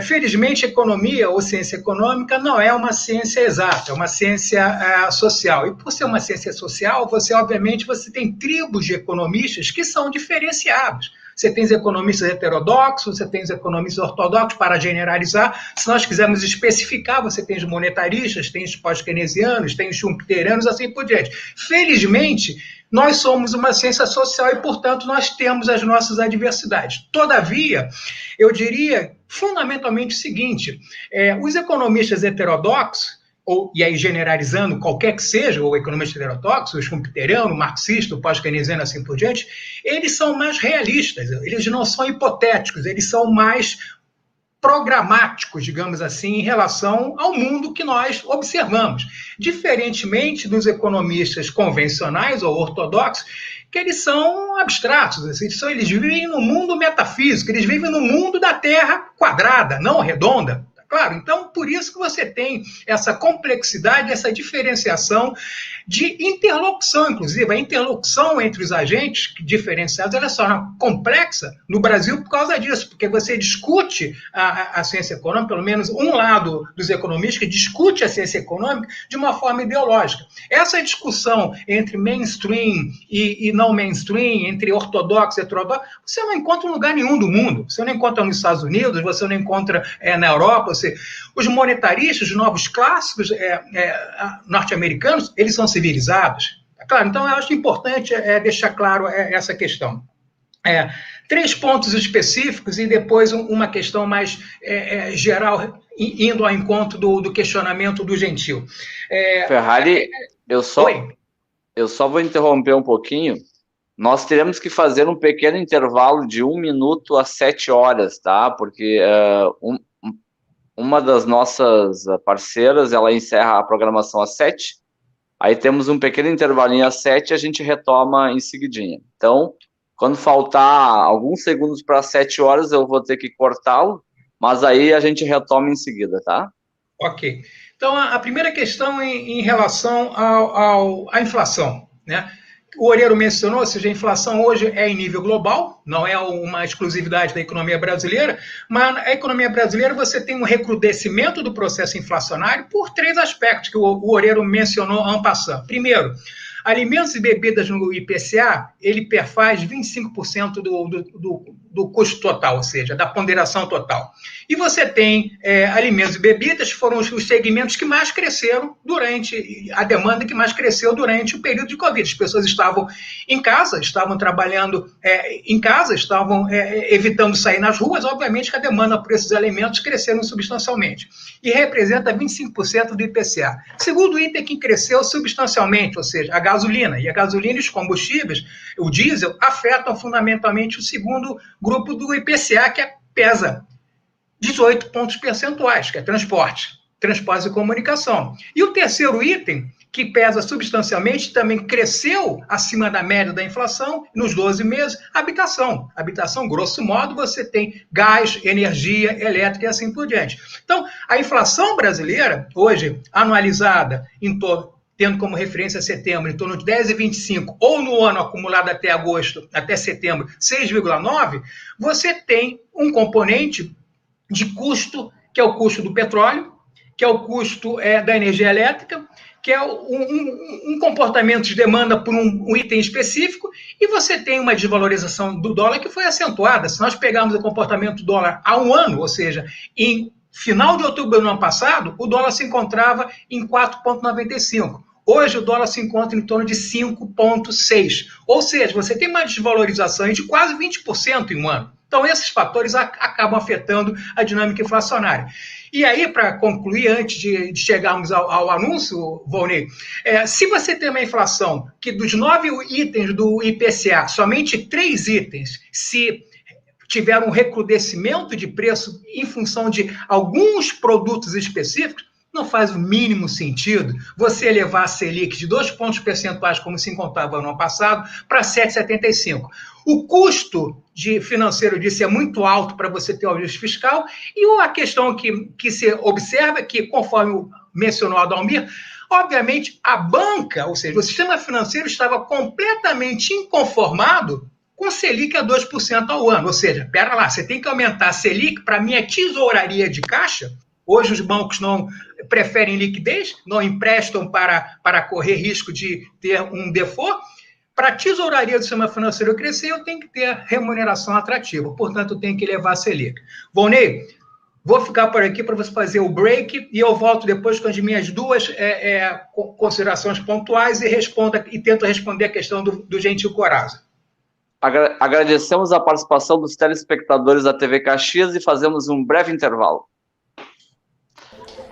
Felizmente, economia ou ciência econômica não é uma ciência exata, é uma ciência social. E por ser uma ciência social, obviamente, você tem tribos de economistas que são diferenciados. Você tem os economistas heterodoxos, você tem os economistas ortodoxos, para generalizar. Se nós quisermos especificar, você tem os monetaristas, tem os pós-keynesianos, tem os schumpeterianos, assim por diante. Felizmente, nós somos uma ciência social e, portanto, nós temos as nossas adversidades. Todavia, eu diria fundamentalmente o seguinte, os economistas heterodoxos, e aí generalizando qualquer que seja, o economista heterodoxo, o schumpeteriano, o marxista, o pós-keynesiano, assim por diante, eles são mais realistas, eles não são hipotéticos, eles são mais programáticos, digamos assim, em relação ao mundo que nós observamos. Diferentemente dos economistas convencionais ou ortodoxos, que eles são abstratos, eles vivem no mundo metafísico, eles vivem no mundo da Terra quadrada, não redonda. Claro, então, por isso que você tem essa complexidade, essa diferenciação de interlocução, inclusive. A interlocução entre os agentes diferenciados, ela se torna complexa no Brasil por causa disso, porque você discute a ciência econômica, pelo menos um lado dos economistas que discute a ciência econômica de uma forma ideológica. Essa discussão entre mainstream e não mainstream, entre ortodoxo e heterodoxo, você não encontra em lugar nenhum do mundo. Você não encontra nos Estados Unidos, você não encontra na Europa. Os monetaristas, os novos clássicos norte-americanos, eles são civilizados. Claro, então eu acho importante deixar claro essa questão. 3 pontos específicos e depois uma questão mais geral, indo ao encontro do questionamento do Gentil. Ferrari, eu só vou interromper um pouquinho. Nós teremos que fazer um pequeno intervalo de 1 minuto a 7 horas, tá? Porque uma das nossas parceiras, ela encerra a programação às 7, aí temos um pequeno intervalinho às 7 e a gente retoma em seguidinha. Então, quando faltar alguns segundos para 7 horas, eu vou ter que cortá-lo, mas aí a gente retoma em seguida, tá? Ok. Então, a primeira questão em relação à inflação, né? O Oreiro mencionou, ou seja, a inflação hoje é em nível global, não é uma exclusividade da economia brasileira, mas na economia brasileira você tem um recrudescimento do processo inflacionário por 3 aspectos que o Oreiro mencionou en passant. Primeiro, alimentos e bebidas no IPCA, ele perfaz 25% do custo total, ou seja, da ponderação total. E você tem alimentos e bebidas, que foram os segmentos que mais cresceram a demanda que mais cresceu durante o período de Covid. As pessoas estavam em casa, estavam trabalhando em casa, estavam evitando sair nas ruas, obviamente que a demanda por esses alimentos cresceram substancialmente. E representa 25% do IPCA. Segundo item que cresceu substancialmente, ou seja, a gasolina. E a gasolina e os combustíveis, o diesel, afetam fundamentalmente o segundo grupo do IPCA, que pesa 18 pontos percentuais, que é transporte e comunicação. E o terceiro item, que pesa substancialmente, também cresceu acima da média da inflação nos 12 meses, habitação. Habitação, grosso modo, você tem gás, energia elétrica e assim por diante. Então, a inflação brasileira, hoje, anualizada, tendo como referência setembro, em torno de 10,25, ou no ano acumulado até agosto, até setembro, 6,9, você tem um componente de custo, que é o custo do petróleo, que é o custo da energia elétrica, que é um comportamento de demanda por um item específico, e você tem uma desvalorização do dólar que foi acentuada. Se nós pegarmos o comportamento do dólar há um ano, ou seja, em final de outubro do ano passado, o dólar se encontrava em 4,95. Hoje o dólar se encontra em torno de 5,6. Ou seja, você tem uma desvalorização de quase 20% em um ano. Então, esses fatores acabam afetando a dinâmica inflacionária. E aí, para concluir, antes de chegarmos ao anúncio, Volney, se você tem uma inflação que dos 9 itens do IPCA, somente 3 itens se tiveram um recrudescimento de preço em função de alguns produtos específicos, não faz o mínimo sentido você elevar a Selic de 2 pontos percentuais, como se encontrava no ano passado, para 7,75. O custo financeiro disso é muito alto para você ter o ajuste fiscal, e a questão que se observa é que, conforme mencionou Adalmir, obviamente a banca, ou seja, o sistema financeiro estava completamente inconformado com Selic a 2% ao ano. Ou seja, pera lá, você tem que aumentar a Selic para a minha tesouraria de caixa. Hoje os bancos não preferem liquidez, não emprestam para correr risco de ter um default. Para a tesouraria do sistema financeiro crescer, eu tenho que ter remuneração atrativa. Portanto, eu tenho que elevar a Selic. Volney, vou ficar por aqui para você fazer o break e eu volto depois com as minhas 2 considerações pontuais e tento responder a questão do Gentil Corazza. Agradecemos a participação dos telespectadores da TV Caxias e fazemos um breve intervalo.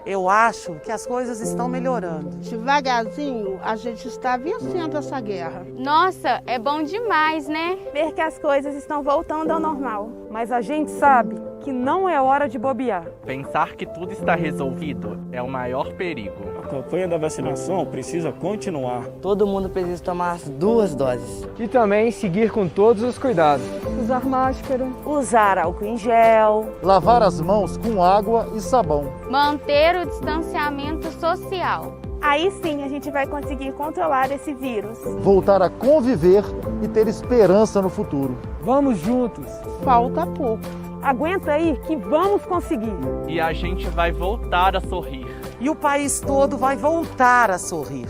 Eu acho que as coisas estão melhorando. Devagarzinho, a gente está vencendo essa guerra. Nossa, é bom demais, né? Ver que as coisas estão voltando ao normal. Mas a gente sabe que não é hora de bobear. Pensar que tudo está resolvido é o maior perigo. A campanha da vacinação precisa continuar. Todo mundo precisa tomar as 2 doses. E também seguir com todos os cuidados. Usar máscara. Usar álcool em gel. Lavar as mãos com água e sabão. Manter o distanciamento social. Aí sim a gente vai conseguir controlar esse vírus. Voltar a conviver e ter esperança no futuro. Vamos juntos. Falta pouco. Aguenta aí que vamos conseguir. E a gente vai voltar a sorrir. E o país todo vai voltar a sorrir.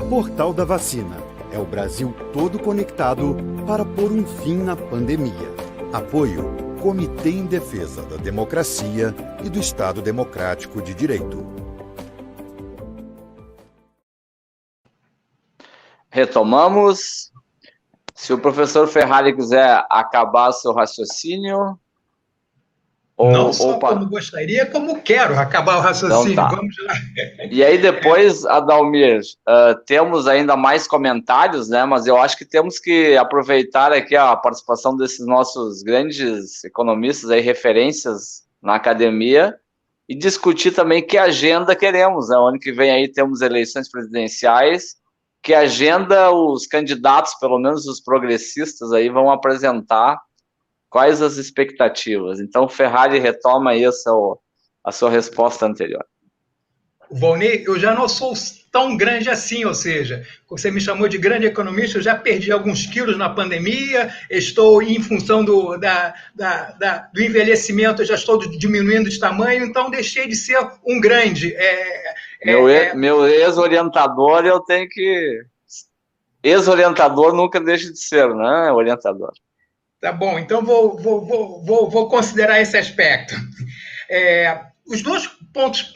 Portal da Vacina. É o Brasil todo conectado para pôr um fim na pandemia. Apoio: Comitê em Defesa da Democracia e do Estado Democrático de Direito. Retomamos. Se o professor Ferrari quiser acabar seu raciocínio... Não só como gostaria, como quero acabar o raciocínio. Então, tá. Vamos lá. E aí depois, Adalmir, temos ainda mais comentários, né? Mas eu acho que temos que aproveitar aqui a participação desses nossos grandes economistas, aí, referências na academia, e discutir também que agenda queremos, né? O ano que vem aí temos eleições presidenciais, que agenda os candidatos, pelo menos os progressistas, aí vão apresentar. Quais as expectativas? Então, Ferrari retoma aí a sua resposta anterior. Volney, eu já não sou tão grande assim, ou seja, você me chamou de grande economista, eu já perdi alguns quilos na pandemia, estou em função do envelhecimento, eu já estou diminuindo de tamanho, então deixei de ser um grande. Meu ex-orientador, eu tenho que... Ex-orientador nunca deixa de ser, né, orientador. Tá bom, então vou considerar esse aspecto. Os dois pontos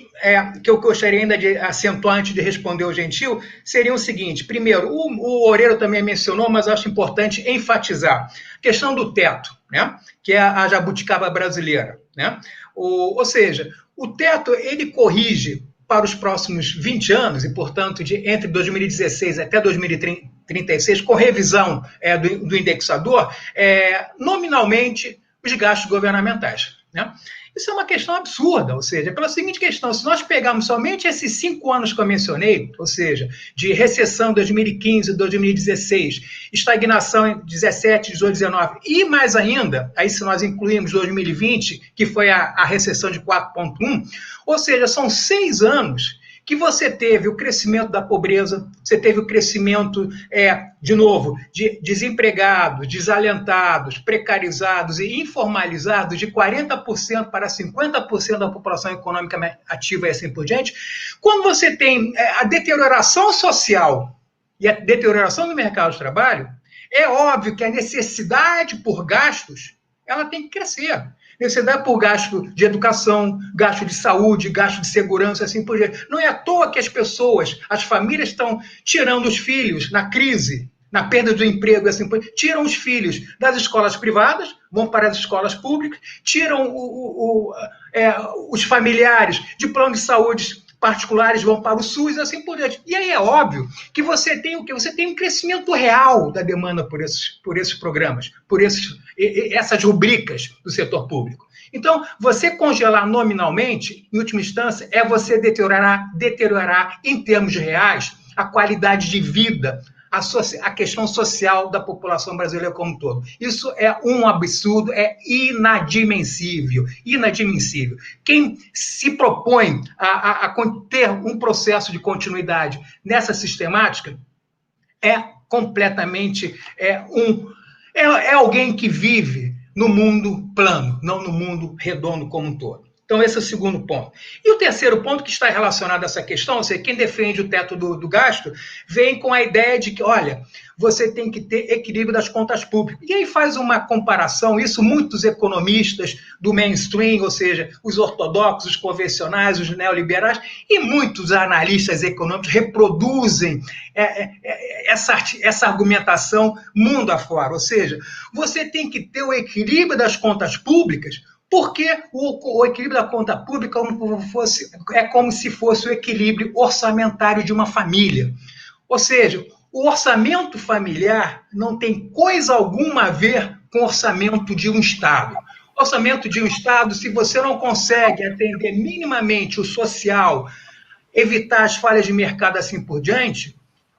que eu gostaria ainda de acentuar antes de responder o Gentil seriam o seguinte: primeiro, o Oreiro também mencionou, mas acho importante enfatizar a questão do teto, né, que é a jabuticaba brasileira, né? Ou seja, o teto ele corrige para os próximos 20 anos, e, portanto, entre 2016 até 2036, com revisão do indexador, nominalmente, os gastos governamentais, né? Isso é uma questão absurda, ou seja, pela seguinte questão: se nós pegarmos somente esses 5 anos que eu mencionei, ou seja, de recessão 2015, 2016, estagnação em 17, 18, 19, e mais ainda, aí se nós incluirmos 2020, que foi a recessão de 4,1, ou seja, são 6 anos que você teve o crescimento da pobreza, você teve o crescimento, de novo, de desempregados, desalentados, precarizados e informalizados de 40% para 50% da população econômica ativa e assim por diante. Quando você tem a deterioração social e a deterioração do mercado de trabalho, é óbvio que a necessidade por gastos, ela tem que crescer. Necessidade por gasto de educação, gasto de saúde, gasto de segurança, assim por diante. Não é à toa que as pessoas, as famílias estão tirando os filhos na crise, na perda do emprego, assim por diante, tiram os filhos das escolas privadas, vão para as escolas públicas, tiram os familiares de plano de saúde particulares, vão para o SUS, assim por diante. E aí é óbvio que você tem o quê? Você tem um crescimento real da demanda por esses programas, por essas rubricas do setor público. Então, você congelar nominalmente, em última instância, é você deteriorar em termos reais a qualidade de vida, a questão social da população brasileira como um todo. Isso é um absurdo, é inadmissível. Inadmissível. Quem se propõe a ter um processo de continuidade nessa sistemática é completamente alguém que vive no mundo plano, não no mundo redondo como um todo. Então, esse é o segundo ponto. E o terceiro ponto que está relacionado a essa questão, ou seja, quem defende o teto do gasto, vem com a ideia de que, olha, você tem que ter equilíbrio das contas públicas. E aí faz uma comparação, isso muitos economistas do mainstream, ou seja, os ortodoxos, os convencionais, os neoliberais, e muitos analistas econômicos reproduzem essa argumentação mundo afora. Ou seja, você tem que ter o equilíbrio das contas públicas, porque o equilíbrio da conta pública é como se fosse o equilíbrio orçamentário de uma família. Ou seja, o orçamento familiar não tem coisa alguma a ver com o orçamento de um Estado. Orçamento de um Estado, se você não consegue atender minimamente o social, evitar as falhas de mercado assim por diante,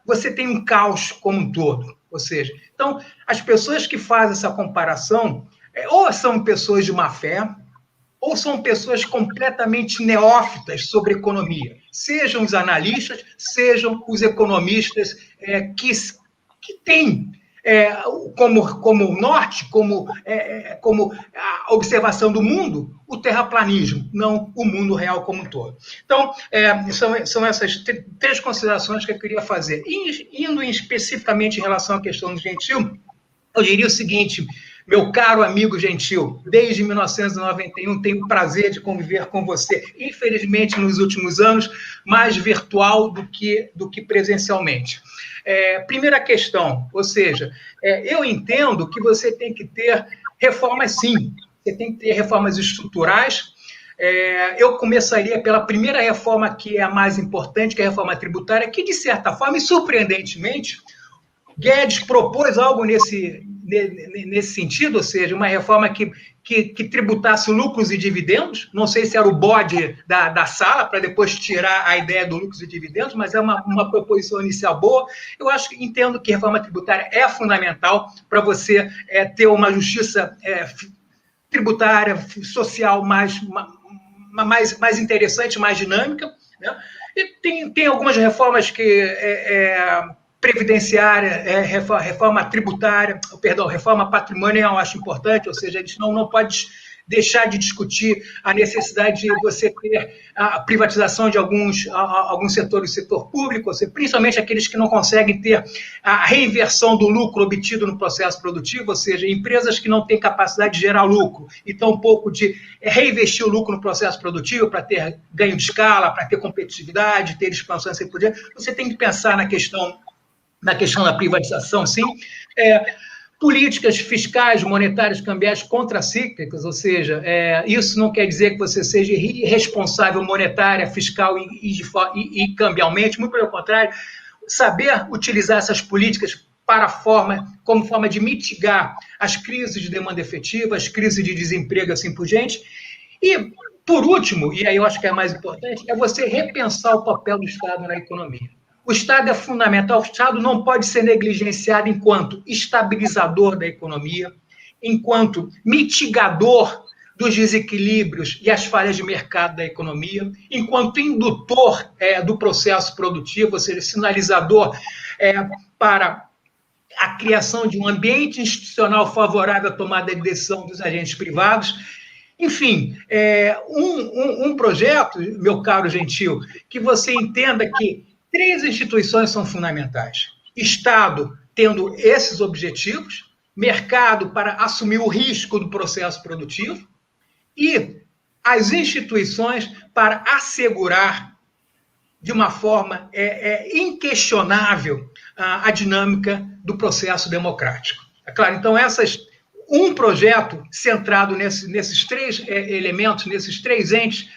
você tem um caos como um todo. Ou seja, então, as pessoas que fazem essa comparação ou são pessoas de má fé, ou são pessoas completamente neófitas sobre economia, sejam os analistas, sejam os economistas que têm como norte, como a observação do mundo, o terraplanismo, não o mundo real como um todo. Então, são essas três considerações que eu queria fazer. Indo especificamente em relação à questão do Gentil, eu diria o seguinte: meu caro amigo Gentil, desde 1991 tenho o prazer de conviver com você, infelizmente nos últimos anos, mais virtual do que presencialmente. Primeira questão, ou seja, eu entendo que você tem que ter reformas, sim, você tem que ter reformas estruturais. Eu começaria pela primeira reforma, que é a mais importante, que é a reforma tributária, que, de certa forma, e surpreendentemente, Guedes propôs algo nesse sentido, ou seja, uma reforma que tributasse lucros e dividendos. Não sei se era o bode da sala, para depois tirar a ideia do lucros e dividendos, mas é uma proposição inicial boa. Eu entendo que a reforma tributária é fundamental para você ter uma justiça tributária, social mais interessante, mais dinâmica, né? E tem algumas reformas previdenciária, reforma tributária, reforma patrimonial, eu acho importante, ou seja, a gente não pode deixar de discutir a necessidade de você ter a privatização de alguns setores do setor público, principalmente aqueles que não conseguem ter a reinversão do lucro obtido no processo produtivo, ou seja, empresas que não têm capacidade de gerar lucro e tampouco de reinvestir o lucro no processo produtivo para ter ganho de escala, para ter competitividade, ter expansão e assim por diante. Você tem que pensar na questão da privatização, sim. Políticas fiscais, monetárias, cambiais contracíclicas, ou seja, isso não quer dizer que você seja irresponsável monetária, fiscal e cambialmente, muito pelo contrário, saber utilizar essas políticas como forma de mitigar as crises de demanda efetiva, as crises de desemprego, assim por diante. E, por último, e aí eu acho que é mais importante, é você repensar o papel do Estado na economia. O Estado é fundamental, o Estado não pode ser negligenciado enquanto estabilizador da economia, enquanto mitigador dos desequilíbrios e as falhas de mercado da economia, enquanto indutor do processo produtivo, ou seja, sinalizador para a criação de um ambiente institucional favorável à tomada de decisão dos agentes privados. Enfim, um projeto, meu caro Gentil, que você entenda que 3 instituições são fundamentais. Estado tendo esses objetivos, mercado para assumir o risco do processo produtivo e as instituições para assegurar de uma forma inquestionável a dinâmica do processo democrático. É claro, então um projeto centrado nesses 3 elementos, nesses 3 entes,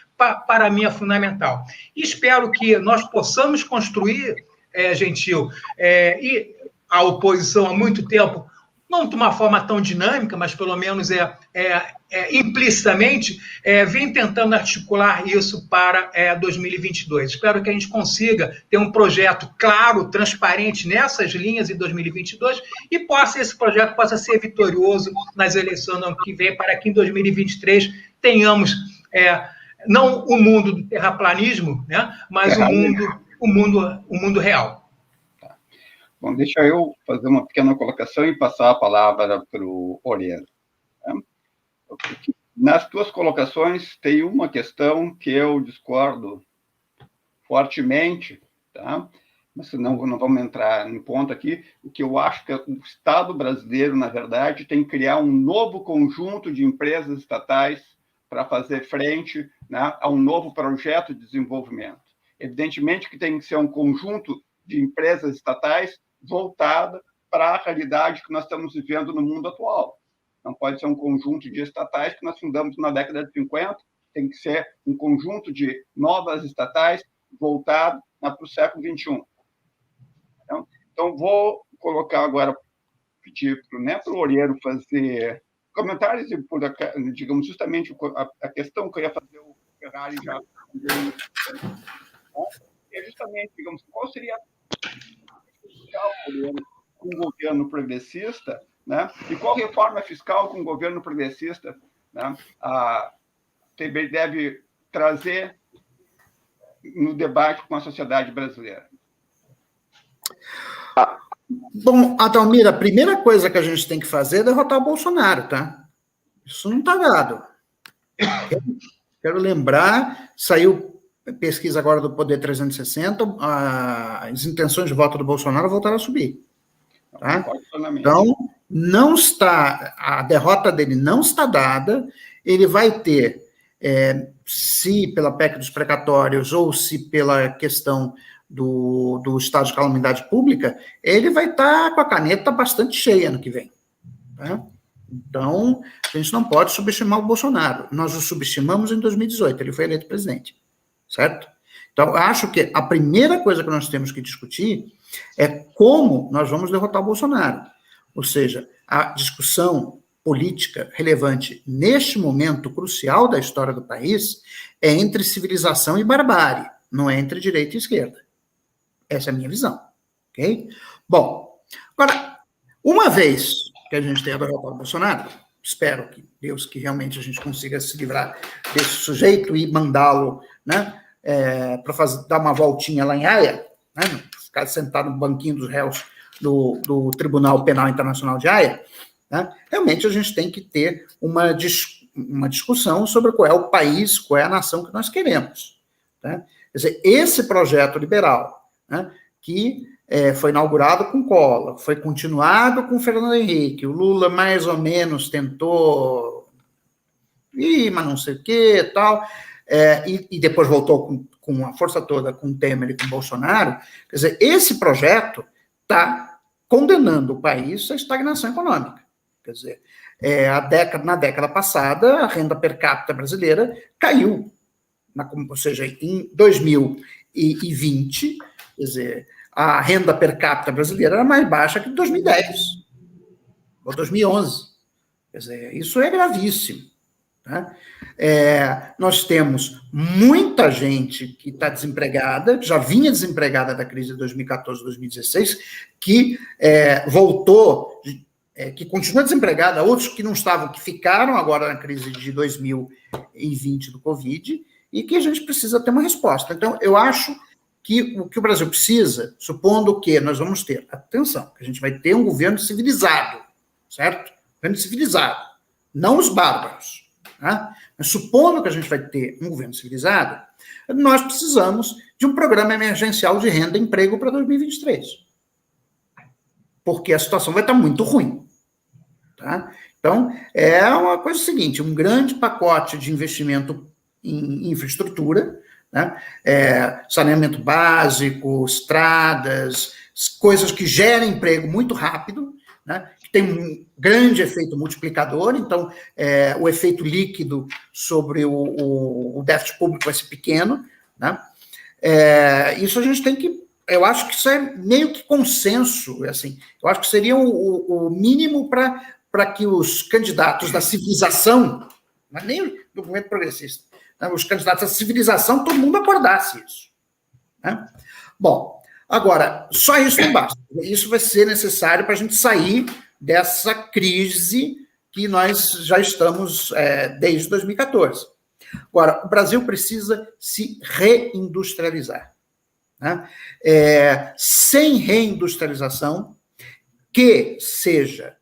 para mim é fundamental. E espero que nós possamos construir, Gentil, e a oposição há muito tempo, não de uma forma tão dinâmica, mas pelo menos implicitamente, vem tentando articular isso para 2022. Espero que a gente consiga ter um projeto claro, transparente nessas linhas em 2022 e esse projeto possa ser vitorioso nas eleições do ano que vem, para que em 2023 tenhamos não o mundo do terraplanismo, né, mas o mundo real. Tá. Bom, deixa eu fazer uma pequena colocação e passar a palavra para o Oriano. Nas tuas colocações, tem uma questão que eu discordo fortemente, tá? Mas não vamos entrar em ponto aqui. O que eu acho que o Estado brasileiro, na verdade, tem que criar um novo conjunto de empresas estatais para fazer frente, né, a um novo projeto de desenvolvimento. Evidentemente que tem que ser um conjunto de empresas estatais voltada para a realidade que nós estamos vivendo no mundo atual. Não pode ser um conjunto de estatais que nós fundamos na década de 50, tem que ser um conjunto de novas estatais voltado para o século XXI. Então, vou colocar agora, pedir para o Oriero fazer comentários, digamos, justamente a questão que eu ia fazer, o Ferrari já é justamente, digamos, qual seria com o governo progressista, né? E qual reforma fiscal com o governo progressista, né? deve trazer no debate com a sociedade brasileira? Bom, Adalmir, a primeira coisa que a gente tem que fazer é derrotar o Bolsonaro, tá? Isso não está dado. Quero lembrar, saiu pesquisa agora do Poder 360, as intenções de voto do Bolsonaro voltaram a subir. Tá? Então, não está, a derrota dele não está dada, ele vai ter, se pela PEC dos precatórios ou se pela questão do estado de calamidade pública, ele vai estar com a caneta bastante cheia ano que vem. Tá? Então, a gente não pode subestimar o Bolsonaro. Nós o subestimamos em 2018, ele foi eleito presidente, certo? Então, acho que a primeira coisa que nós temos que discutir é como nós vamos derrotar o Bolsonaro. Ou seja, a discussão política relevante neste momento crucial da história do país é entre civilização e barbárie, não é entre direita e esquerda. Essa é a minha visão, ok? Bom, agora, uma vez que a gente tenha derrotado o Bolsonaro, espero que Deus que realmente a gente consiga se livrar desse sujeito e mandá-lo, né, para dar uma voltinha lá em Haia, né, ficar sentado no banquinho dos réus do Tribunal Penal Internacional de Haia, né, realmente a gente tem que ter uma discussão sobre qual é o país, qual é a nação que nós queremos. Tá? Quer dizer, esse projeto liberal, né, que foi inaugurado com Collor, foi continuado com Fernando Henrique, o Lula mais ou menos tentou, mas não sei o que, tal, e depois voltou com a força toda com Temer e com Bolsonaro. Quer dizer, esse projeto está condenando o país à estagnação econômica. Quer dizer, na década passada, a renda per capita brasileira caiu, ou seja, em 2020, quer dizer, a renda per capita brasileira era mais baixa que em 2010, ou 2011. Quer dizer, isso é gravíssimo. Tá? Nós temos muita gente que está desempregada, que já vinha desempregada da crise de 2014, 2016, que voltou, que continua desempregada, outros que não estavam, que ficaram agora na crise de 2020 do Covid, e que a gente precisa ter uma resposta. Então, eu acho que o que o Brasil precisa, supondo que nós vamos ter, atenção, que a gente vai ter um governo civilizado, certo? Governo civilizado, não os bárbaros. Tá? Mas supondo que a gente vai ter um governo civilizado, nós precisamos de um programa emergencial de renda e emprego para 2023. Porque a situação vai estar muito ruim. Tá? Então, é uma coisa seguinte, um grande pacote de investimento em infraestrutura, né? Saneamento básico, estradas, coisas que gerem emprego muito rápido, né? Que tem um grande efeito multiplicador, então o efeito líquido sobre o déficit público vai ser pequeno, né? Isso a gente tem que, eu acho que isso é meio que consenso, assim, eu acho que seria o mínimo para que os candidatos da civilização, mas nem do movimento progressista, os candidatos à civilização, todo mundo acordasse isso. Né? Bom, agora, só isso não basta. Isso vai ser necessário para a gente sair dessa crise que nós já estamos desde 2014. Agora, o Brasil precisa se reindustrializar. Né? Sem reindustrialização, que seja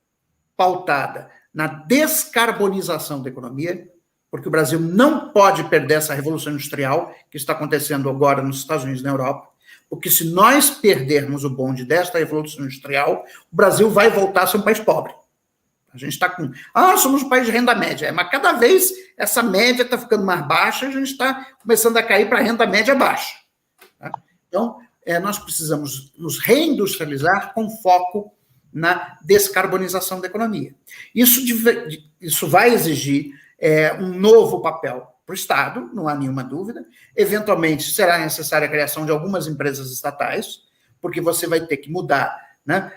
pautada na descarbonização da economia, porque o Brasil não pode perder essa revolução industrial que está acontecendo agora nos Estados Unidos e na Europa, porque se nós perdermos o bonde desta revolução industrial, o Brasil vai voltar a ser um país pobre. A gente está com... somos um país de renda média, mas cada vez essa média está ficando mais baixa e a gente está começando a cair para a renda média baixa. Tá? Então, nós precisamos nos reindustrializar com foco na descarbonização da economia. Isso vai exigir um novo papel para o Estado, não há nenhuma dúvida. Eventualmente, será necessária a criação de algumas empresas estatais, porque você vai ter que mudar, né,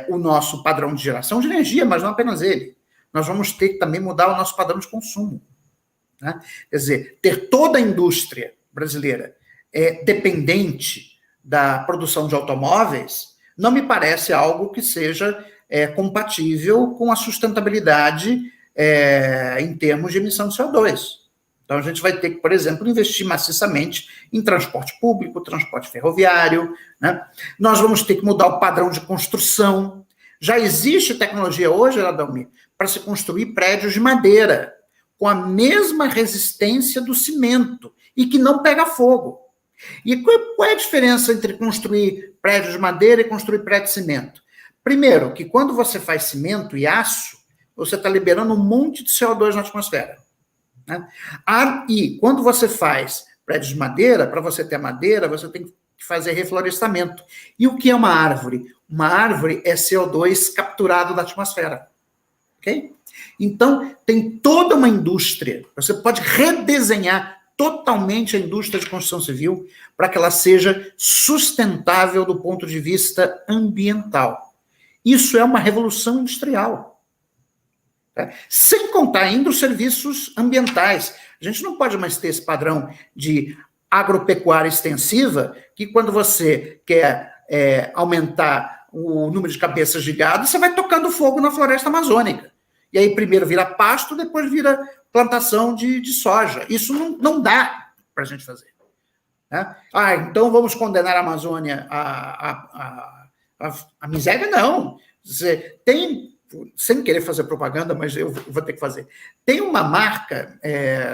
o nosso padrão de geração de energia, mas não apenas ele. Nós vamos ter que também mudar o nosso padrão de consumo. Né? Quer dizer, ter toda a indústria brasileira dependente da produção de automóveis não me parece algo que seja compatível com a sustentabilidade em termos de emissão de CO2. Então, a gente vai ter que, por exemplo, investir maciçamente em transporte público, transporte ferroviário, né? Nós vamos ter que mudar o padrão de construção. Já existe tecnologia hoje, Adalmir, para se construir prédios de madeira, com a mesma resistência do cimento, e que não pega fogo. E qual é a diferença entre construir prédio de madeira e construir prédio de cimento? Primeiro, que quando você faz cimento e aço, você está liberando um monte de CO2 na atmosfera, né? E quando você faz prédio de madeira, para você ter madeira, você tem que fazer reflorestamento. E o que é uma árvore? Uma árvore é CO2 capturado da atmosfera. Ok? Então, tem toda uma indústria. Você pode redesenhar totalmente a indústria de construção civil para que ela seja sustentável do ponto de vista ambiental. Isso é uma revolução industrial. Tá? Sem contar ainda os serviços ambientais. A gente não pode mais ter esse padrão de agropecuária extensiva, que quando você quer aumentar o número de cabeças de gado, você vai tocando fogo na floresta amazônica. E aí primeiro vira pasto, depois vira plantação de soja. Isso não dá para a gente fazer. Né? Então vamos condenar a Amazônia à miséria? Não. Você tem, sem querer fazer propaganda, mas eu vou ter que fazer. Tem uma marca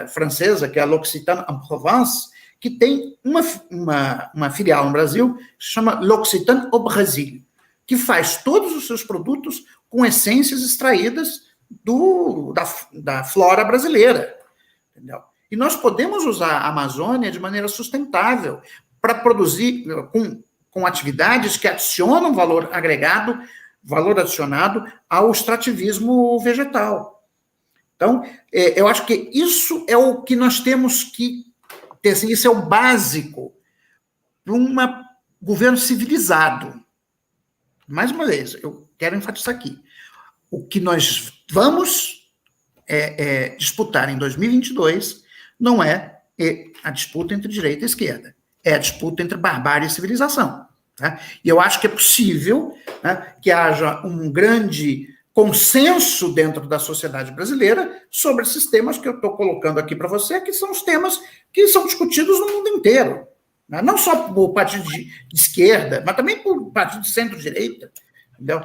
francesa, que é a L'Occitane en Provence, que tem uma filial no Brasil, que se chama L'Occitane au Brasil, que faz todos os seus produtos com essências extraídas da flora brasileira. Entendeu? E nós podemos usar a Amazônia de maneira sustentável para produzir com atividades que adicionam valor agregado, valor adicionado ao extrativismo vegetal. Então, eu acho que isso é o que nós temos que ter, assim, isso é o básico para um governo civilizado. Mais uma vez, eu quero enfatizar aqui. O que nós vamos disputar em 2022 não é a disputa entre direita e esquerda, é a disputa entre barbárie e civilização. Tá? E eu acho que é possível, né, que haja um grande consenso dentro da sociedade brasileira sobre esses temas que eu estou colocando aqui para você, que são os temas que são discutidos no mundo inteiro. Né? Não só por partido de esquerda, mas também por partido de centro-direita. Entendeu?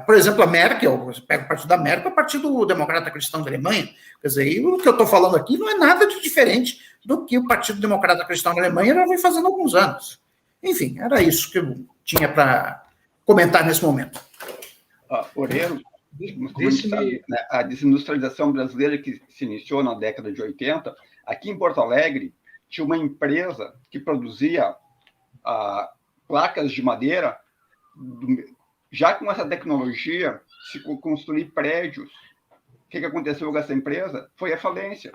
Por exemplo, a Merkel, você pega o partido da Merkel, é o Partido Democrata Cristão da Alemanha. Quer dizer, e o que eu estou falando aqui não é nada de diferente do que o Partido Democrata Cristão da Alemanha já vem fazendo há alguns anos. Enfim, era isso que eu tinha para comentar nesse momento. Oreiro, a desindustrialização brasileira que se iniciou na década de 80, aqui em Porto Alegre, tinha uma empresa que produzia placas de madeira. Já com essa tecnologia, se construir prédios, o que aconteceu com essa empresa? Foi a falência.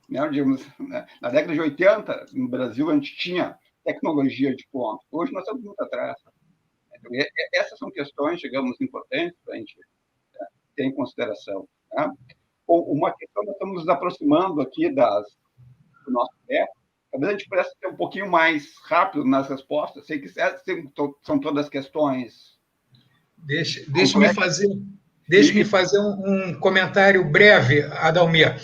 Né? Digamos, na década de 80, no Brasil, a gente tinha tecnologia de ponta. Hoje nós estamos muito atrás. Então, essas são questões, digamos, importantes para a gente ter em consideração. Né? Uma questão, nós estamos nos aproximando aqui do nosso pé. Talvez a gente pudesse ser um pouquinho mais rápido nas respostas. Sei que são todas questões. Deixe-me fazer um comentário breve, Adalmir.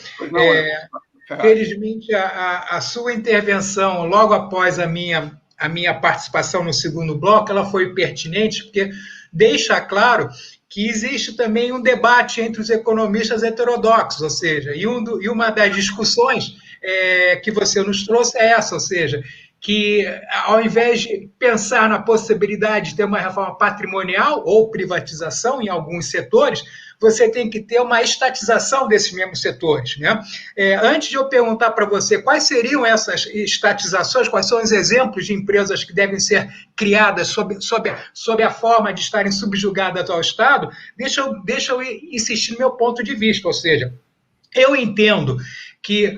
Felizmente, a sua intervenção, logo após a minha participação no segundo bloco, ela foi pertinente, porque deixa claro que existe também um debate entre os economistas heterodoxos, ou seja, e uma das discussões que você nos trouxe é essa, ou seja, que ao invés de pensar na possibilidade de ter uma reforma patrimonial ou privatização em alguns setores, você tem que ter uma estatização desses mesmos setores. Né? Antes de eu perguntar para você quais seriam essas estatizações, quais são os exemplos de empresas que devem ser criadas sob a forma de estarem subjugadas ao Estado, deixa eu insistir no meu ponto de vista, ou seja, eu entendo que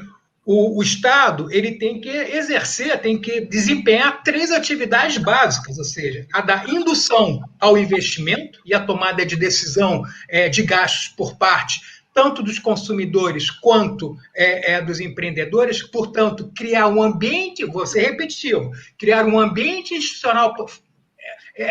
o Estado ele tem que exercer, tem que desempenhar 3 atividades básicas, ou seja, a da indução ao investimento e a tomada de decisão de gastos por parte tanto dos consumidores quanto dos empreendedores, portanto, criar um ambiente, vou ser repetitivo, criar um ambiente institucional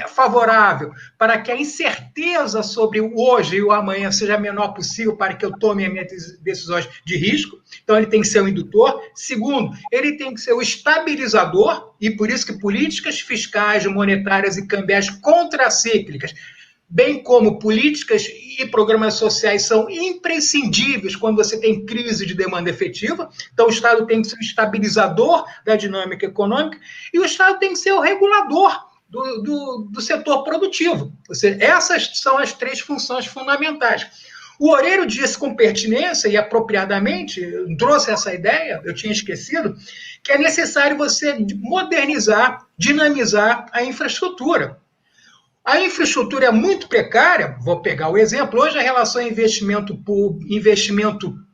favorável para que a incerteza sobre o hoje e o amanhã seja a menor possível para que eu tome as minhas decisões de risco. Então, ele tem que ser o indutor. Segundo, ele tem que ser o estabilizador, e por isso que políticas fiscais, monetárias e cambiais contracíclicas, bem como políticas e programas sociais, são imprescindíveis quando você tem crise de demanda efetiva. Então, o Estado tem que ser o estabilizador da dinâmica econômica e o Estado tem que ser o regulador do setor produtivo. Ou seja, essas são as três funções fundamentais. O Oreiro disse com pertinência e apropriadamente, trouxe essa ideia, eu tinha esquecido, que é necessário você modernizar, dinamizar a infraestrutura. A infraestrutura é muito precária, vou pegar o exemplo, hoje a relação investimento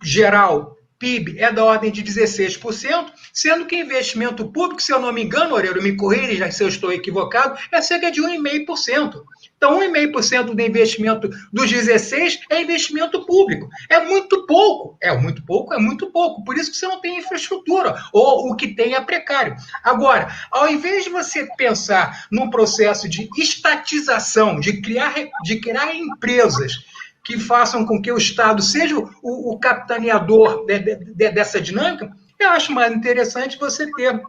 geral, PIB, é da ordem de 16%, sendo que investimento público, se eu não me engano, Oreiro, me corrija se eu estou equivocado, é cerca de 1,5%. Então, 1,5% do investimento dos 16% é investimento público. É muito pouco. É muito pouco. Por isso que você não tem infraestrutura, ou o que tem é precário. Agora, ao invés de você pensar num processo de estatização, de criar empresas que façam com que o Estado seja o capitaneador dessa dinâmica, eu acho mais interessante você ter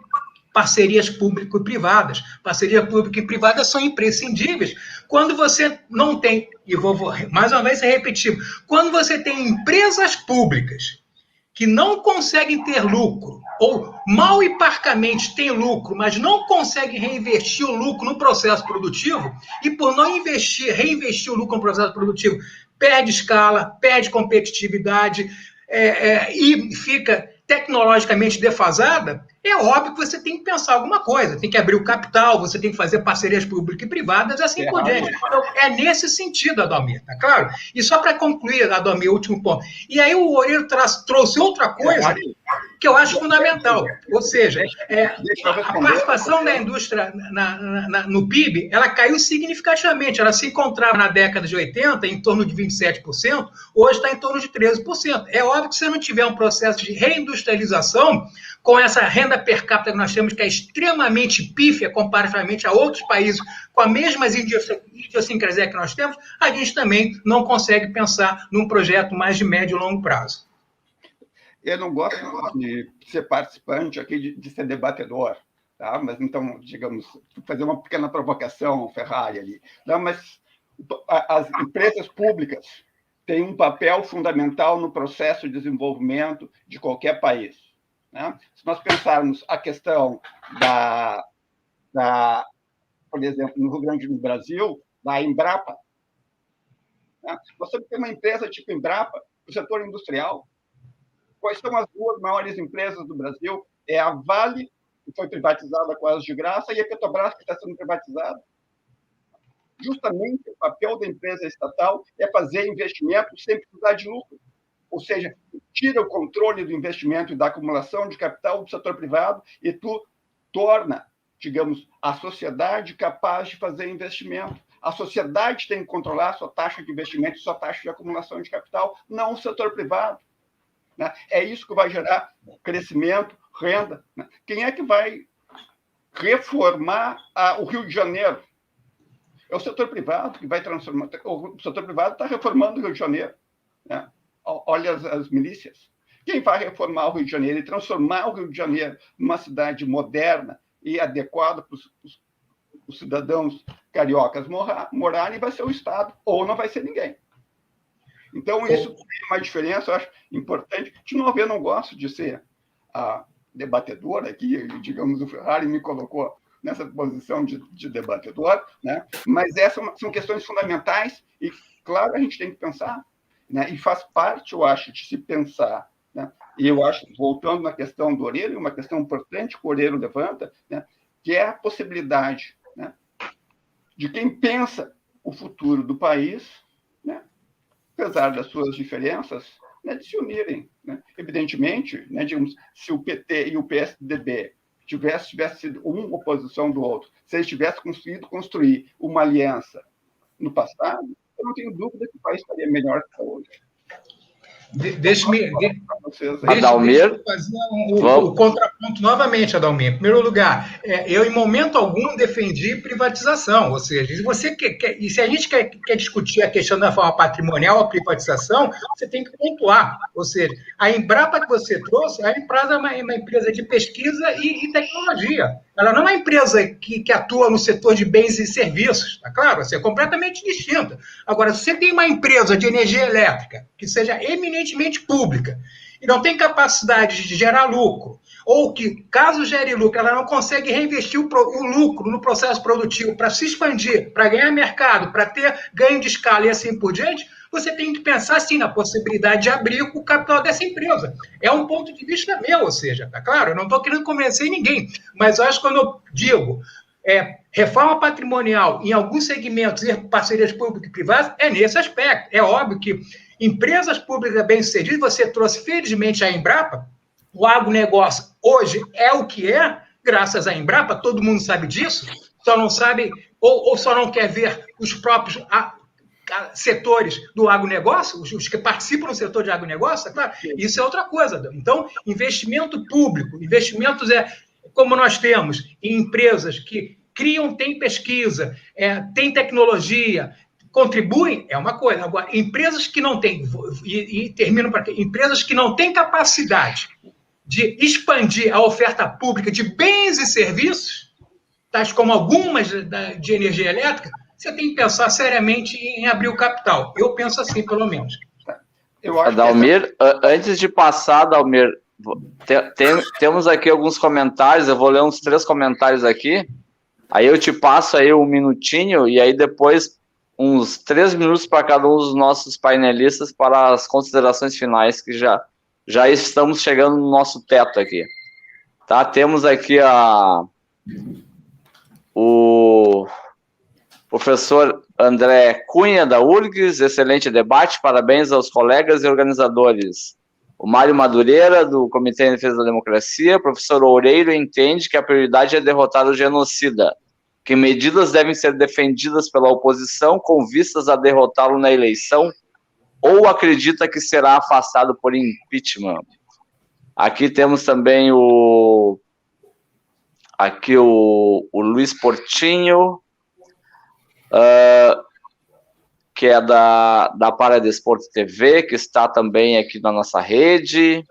parcerias público-privadas. Parcerias público e privadas são imprescindíveis quando você não tem, e vou mais uma vez repetir, quando você tem empresas públicas que não conseguem ter lucro, ou mal e parcamente têm lucro, mas não conseguem reinvestir o lucro no processo produtivo, e por não reinvestir o lucro no processo produtivo, perde escala, perde competitividade, e fica tecnologicamente defasada, é óbvio que você tem que pensar alguma coisa, tem que abrir o capital, você tem que fazer parcerias públicas e privadas, assim por diante. Então, é nesse sentido, Adalmir, tá claro? E só para concluir, Adalmir, o último ponto. E aí o Oreiro trouxe outra coisa que eu acho fundamental, ou seja, a participação da indústria no PIB, ela caiu significativamente, ela se encontrava na década de 80 em torno de 27%, hoje está em torno de 13%. É óbvio que se não tiver um processo de reindustrialização, com essa renda per capita que nós temos, que é extremamente pífia comparativamente a outros países com a mesma idiosincrasia que nós temos, a gente também não consegue pensar num projeto mais de médio e longo prazo. Eu não gosto de ser participante aqui, de ser debatedor, tá? Mas então, digamos, fazer uma pequena provocação, Ferrari ali. Não, mas as empresas públicas têm um papel fundamental no processo de desenvolvimento de qualquer país, né? Se nós pensarmos a questão por exemplo, no Rio Grande do Brasil, da Embrapa, né? Você tem uma empresa tipo Embrapa, o setor industrial. Quais são as duas maiores empresas do Brasil? É a Vale, que foi privatizada quase de graça, e a Petrobras, que está sendo privatizada. Justamente o papel da empresa estatal é fazer investimento sem precisar de lucro. Ou seja, tira o controle do investimento e da acumulação de capital do setor privado e tu torna, digamos, a sociedade capaz de fazer investimento. A sociedade tem que controlar a sua taxa de investimento e sua taxa de acumulação de capital, não o setor privado. Né? É isso que vai gerar crescimento, renda. Né? Quem é que vai reformar o Rio de Janeiro? É o setor privado que vai transformar. O setor privado está reformando o Rio de Janeiro. Né? Olha as milícias. Quem vai reformar o Rio de Janeiro e transformar o Rio de Janeiro numa cidade moderna e adequada para os cidadãos cariocas morarem vai ser o Estado, ou não vai ser ninguém. Então, isso tem uma diferença, eu acho importante. De novo, eu não gosto de ser debatedor aqui, digamos, o Ferrari me colocou nessa posição de debatedor, né? Mas essas são questões fundamentais e, claro, a gente tem que pensar, né? E faz parte, eu acho, de se pensar, né? E eu acho, voltando na questão do Oreiro, uma questão importante que o Oreiro levanta, né? Que é a possibilidade, né? De quem pensa o futuro do país, né? Apesar das suas diferenças, né, de se unirem. Né? Evidentemente, né, digamos, se o PT e o PSDB tivessem sido uma oposição do outro, se eles tivessem conseguido construir uma aliança no passado, eu não tenho dúvida que o país estaria melhor que hoje. Deixe-me Adalmir, fazer o contraponto novamente, Adalmir. Em primeiro lugar, eu, em momento algum, defendi privatização. Ou seja, e se a gente quer discutir a questão da forma patrimonial, a privatização, você tem que pontuar. Ou seja, a Embrapa que você trouxe, a empresa é uma empresa de pesquisa e tecnologia. Ela não é uma empresa que atua no setor de bens e serviços, tá claro? Assim, é completamente distinta. Agora, se você tem uma empresa de energia elétrica que seja eminentemente pública e não tem capacidade de gerar lucro, ou que, caso gere lucro, ela não consegue reinvestir o lucro no processo produtivo para se expandir, para ganhar mercado, para ter ganho de escala e assim por diante, você tem que pensar, sim, na possibilidade de abrir o capital dessa empresa. É um ponto de vista meu, ou seja, tá claro? Eu não estou querendo convencer ninguém, mas eu acho que quando eu digo reforma patrimonial em alguns segmentos e parcerias públicas e privadas, é nesse aspecto. É óbvio que empresas públicas bem-sucedidas, você trouxe, felizmente, a Embrapa, o agronegócio hoje é o que é, graças à Embrapa, todo mundo sabe disso, só não sabe, ou só não quer ver os próprios setores do agronegócio, os que participam do setor de agronegócio, é claro, isso é outra coisa. Então, investimento público, investimentos como nós temos em empresas que criam, têm pesquisa, têm tecnologia, contribuem, é uma coisa. Agora, empresas que não têm, e termino para quê? Empresas que não têm capacidade de expandir a oferta pública de bens e serviços, tais como algumas de energia elétrica, você tem que pensar seriamente em abrir o capital. Eu penso assim, pelo menos. Adalmir, antes de passar, Adalmir, temos aqui alguns comentários, eu vou ler uns 3 comentários aqui, aí eu te passo aí um minutinho, e aí depois uns 3 minutos para cada um dos nossos painelistas para as considerações finais, que já estamos chegando no nosso teto aqui. Tá? Temos aqui o professor André Cunha, da URGS, excelente debate, parabéns aos colegas e organizadores. O Mário Madureira, do Comitê de Defesa da Democracia, professor Oureiro, entende que a prioridade é derrotar o genocida, que medidas devem ser defendidas pela oposição com vistas a derrotá-lo na eleição, ou acredita que será afastado por impeachment. Aqui temos também o Luiz Portinho, que é da Paradesporto TV, que está também aqui na nossa rede.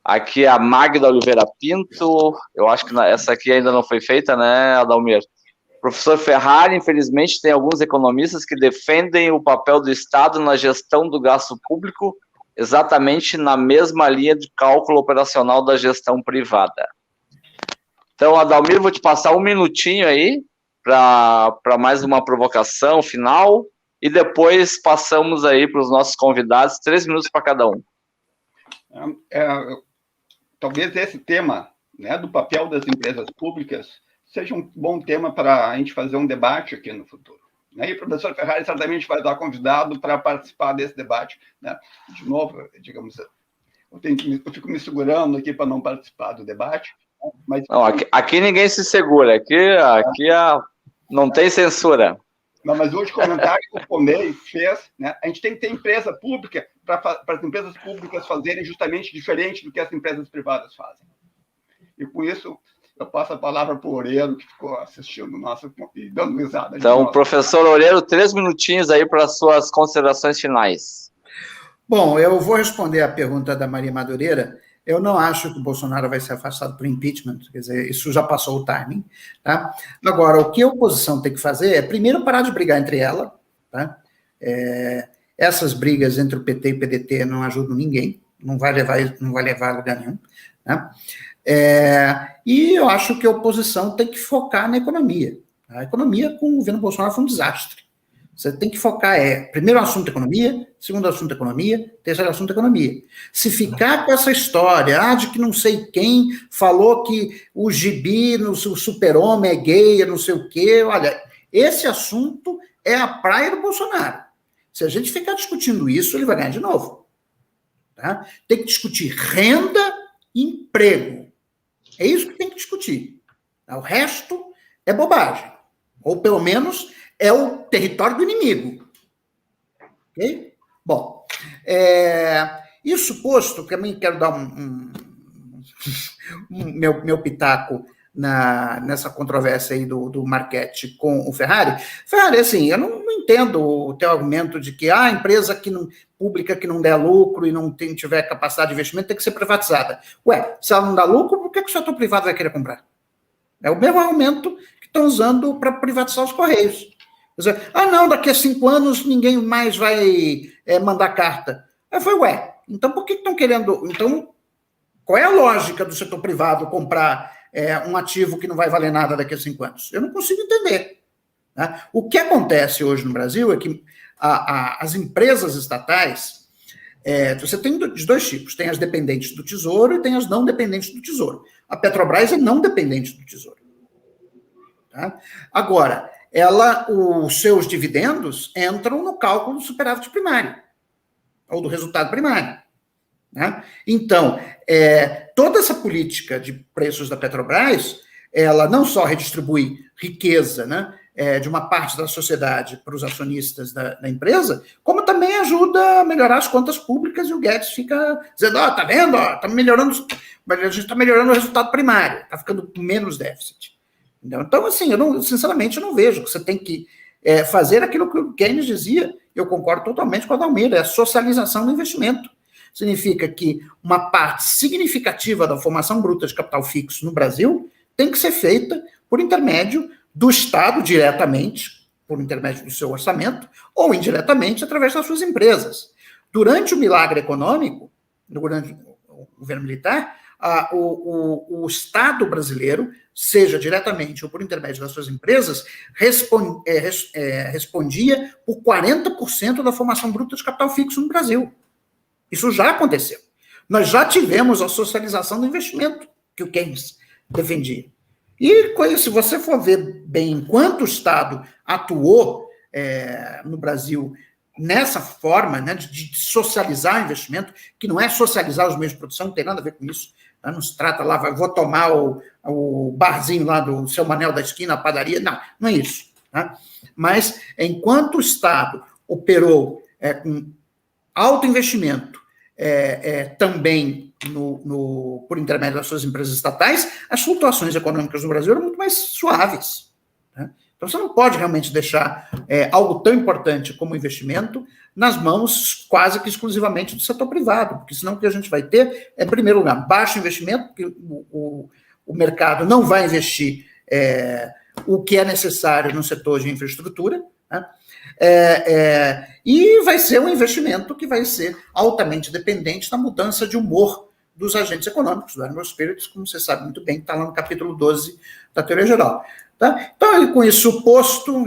Aqui a Magda Oliveira Pinto, eu acho que essa aqui ainda não foi feita, né, Adalmir? Professor Ferrari, infelizmente, tem alguns economistas que defendem o papel do Estado na gestão do gasto público, exatamente na mesma linha de cálculo operacional da gestão privada. Então, Adalmir, vou te passar um minutinho aí para mais uma provocação final, e depois passamos aí para os nossos convidados, 3 minutos para cada um. Talvez esse tema, né, do papel das empresas públicas seja um bom tema para a gente fazer um debate aqui no futuro. E o professor Ferrari certamente vai estar convidado para participar desse debate. Né? De novo, digamos, eu fico me segurando aqui para não participar do debate. Mas... Não, aqui ninguém se segura, aqui não tem censura. Não, mas hoje o comentário que o Ponei fez, né, a gente tem que ter empresa pública para as empresas públicas fazerem justamente diferente do que as empresas privadas fazem. E com isso, eu passo a palavra para o Oureiro, que ficou assistindo o nosso e dando risada. Então, professor Oureiro, 3 minutinhos aí para as suas considerações finais. Bom, eu vou responder a pergunta da Maria Madureira. Eu não acho que o Bolsonaro vai ser afastado por impeachment, quer dizer, isso já passou o timing. Tá? Agora, o que a oposição tem que fazer é, primeiro, parar de brigar entre ela. Tá? Essas brigas entre o PT e o PDT não ajudam ninguém, não vai levar a lugar nenhum. Tá? E eu acho que a oposição tem que focar na economia. A economia com o governo Bolsonaro foi um desastre. Você tem que focar, primeiro assunto economia, segundo assunto economia, terceiro assunto economia. Se ficar com essa história, de que não sei quem falou que o gibi, o super-homem é gay, não sei o quê, olha, esse assunto é a praia do Bolsonaro. Se a gente ficar discutindo isso, ele vai ganhar de novo. Tá? Tem que discutir renda e emprego. É isso que tem que discutir. O resto é bobagem. Ou, pelo menos, é o território do inimigo. Ok? Bom, Isso posto, também quero dar meu pitaco nessa controvérsia aí do Marchetti com o Ferrari. Ferrari, assim, eu não entendo o teu argumento de que a empresa pública que não der lucro e não tiver capacidade de investimento tem que ser privatizada. Ué, se ela não dá lucro, por que o setor privado vai querer comprar? É o mesmo argumento que estão usando para privatizar os Correios. Quer dizer, não, daqui a 5 anos ninguém mais vai mandar carta. Eu falei, ué, então por que estão querendo... Então, qual é a lógica do setor privado comprar um ativo que não vai valer nada daqui a 5 anos? Eu não consigo entender. Né? O que acontece hoje no Brasil é que as empresas estatais, você tem de 2 tipos, tem as dependentes do Tesouro e tem as não dependentes do Tesouro. A Petrobras é não dependente do Tesouro. Tá? Agora, os seus dividendos entram no cálculo do superávit primário, ou do resultado primário. Né? Então, toda essa política de preços da Petrobras, ela não só redistribui riqueza, né, de uma parte da sociedade para os acionistas da empresa, como também ajuda a melhorar as contas públicas, e o Guedes fica dizendo, tá vendo, a gente está melhorando o resultado primário, está ficando com menos déficit. Então, assim, sinceramente, eu não vejo que você tem que fazer aquilo que o Keynes dizia, eu concordo totalmente com a Dalmira, é a socialização do investimento. Significa que uma parte significativa da formação bruta de capital fixo no Brasil tem que ser feita por intermédio do Estado, diretamente, por intermédio do seu orçamento, ou indiretamente, através das suas empresas. Durante o milagre econômico, durante o governo militar, o Estado brasileiro, seja diretamente ou por intermédio das suas empresas, respondia por 40% da formação bruta de capital fixo no Brasil. Isso já aconteceu. Nós já tivemos a socialização do investimento que o Keynes defendia. E se você for ver bem, enquanto o Estado atuou no Brasil nessa forma, né, de socializar o investimento, que não é socializar os meios de produção, não tem nada a ver com isso. Não se trata lá, vou tomar o barzinho lá do Seu Manel da esquina, a padaria. Não é isso. Tá? Mas, enquanto o Estado operou com alto investimento, também por intermédio das suas empresas estatais, as flutuações econômicas no Brasil eram muito mais suaves. Né? Então, você não pode realmente deixar algo tão importante como investimento nas mãos quase que exclusivamente do setor privado, porque senão o que a gente vai ter é, em primeiro lugar, baixo investimento, porque o mercado não vai investir o que é necessário no setor de infraestrutura, né? E vai ser um investimento que vai ser altamente dependente da mudança de humor dos agentes econômicos, do Animal Spirits, como você sabe muito bem, que está lá no capítulo 12 da Teoria Geral. Tá? Então, com isso posto,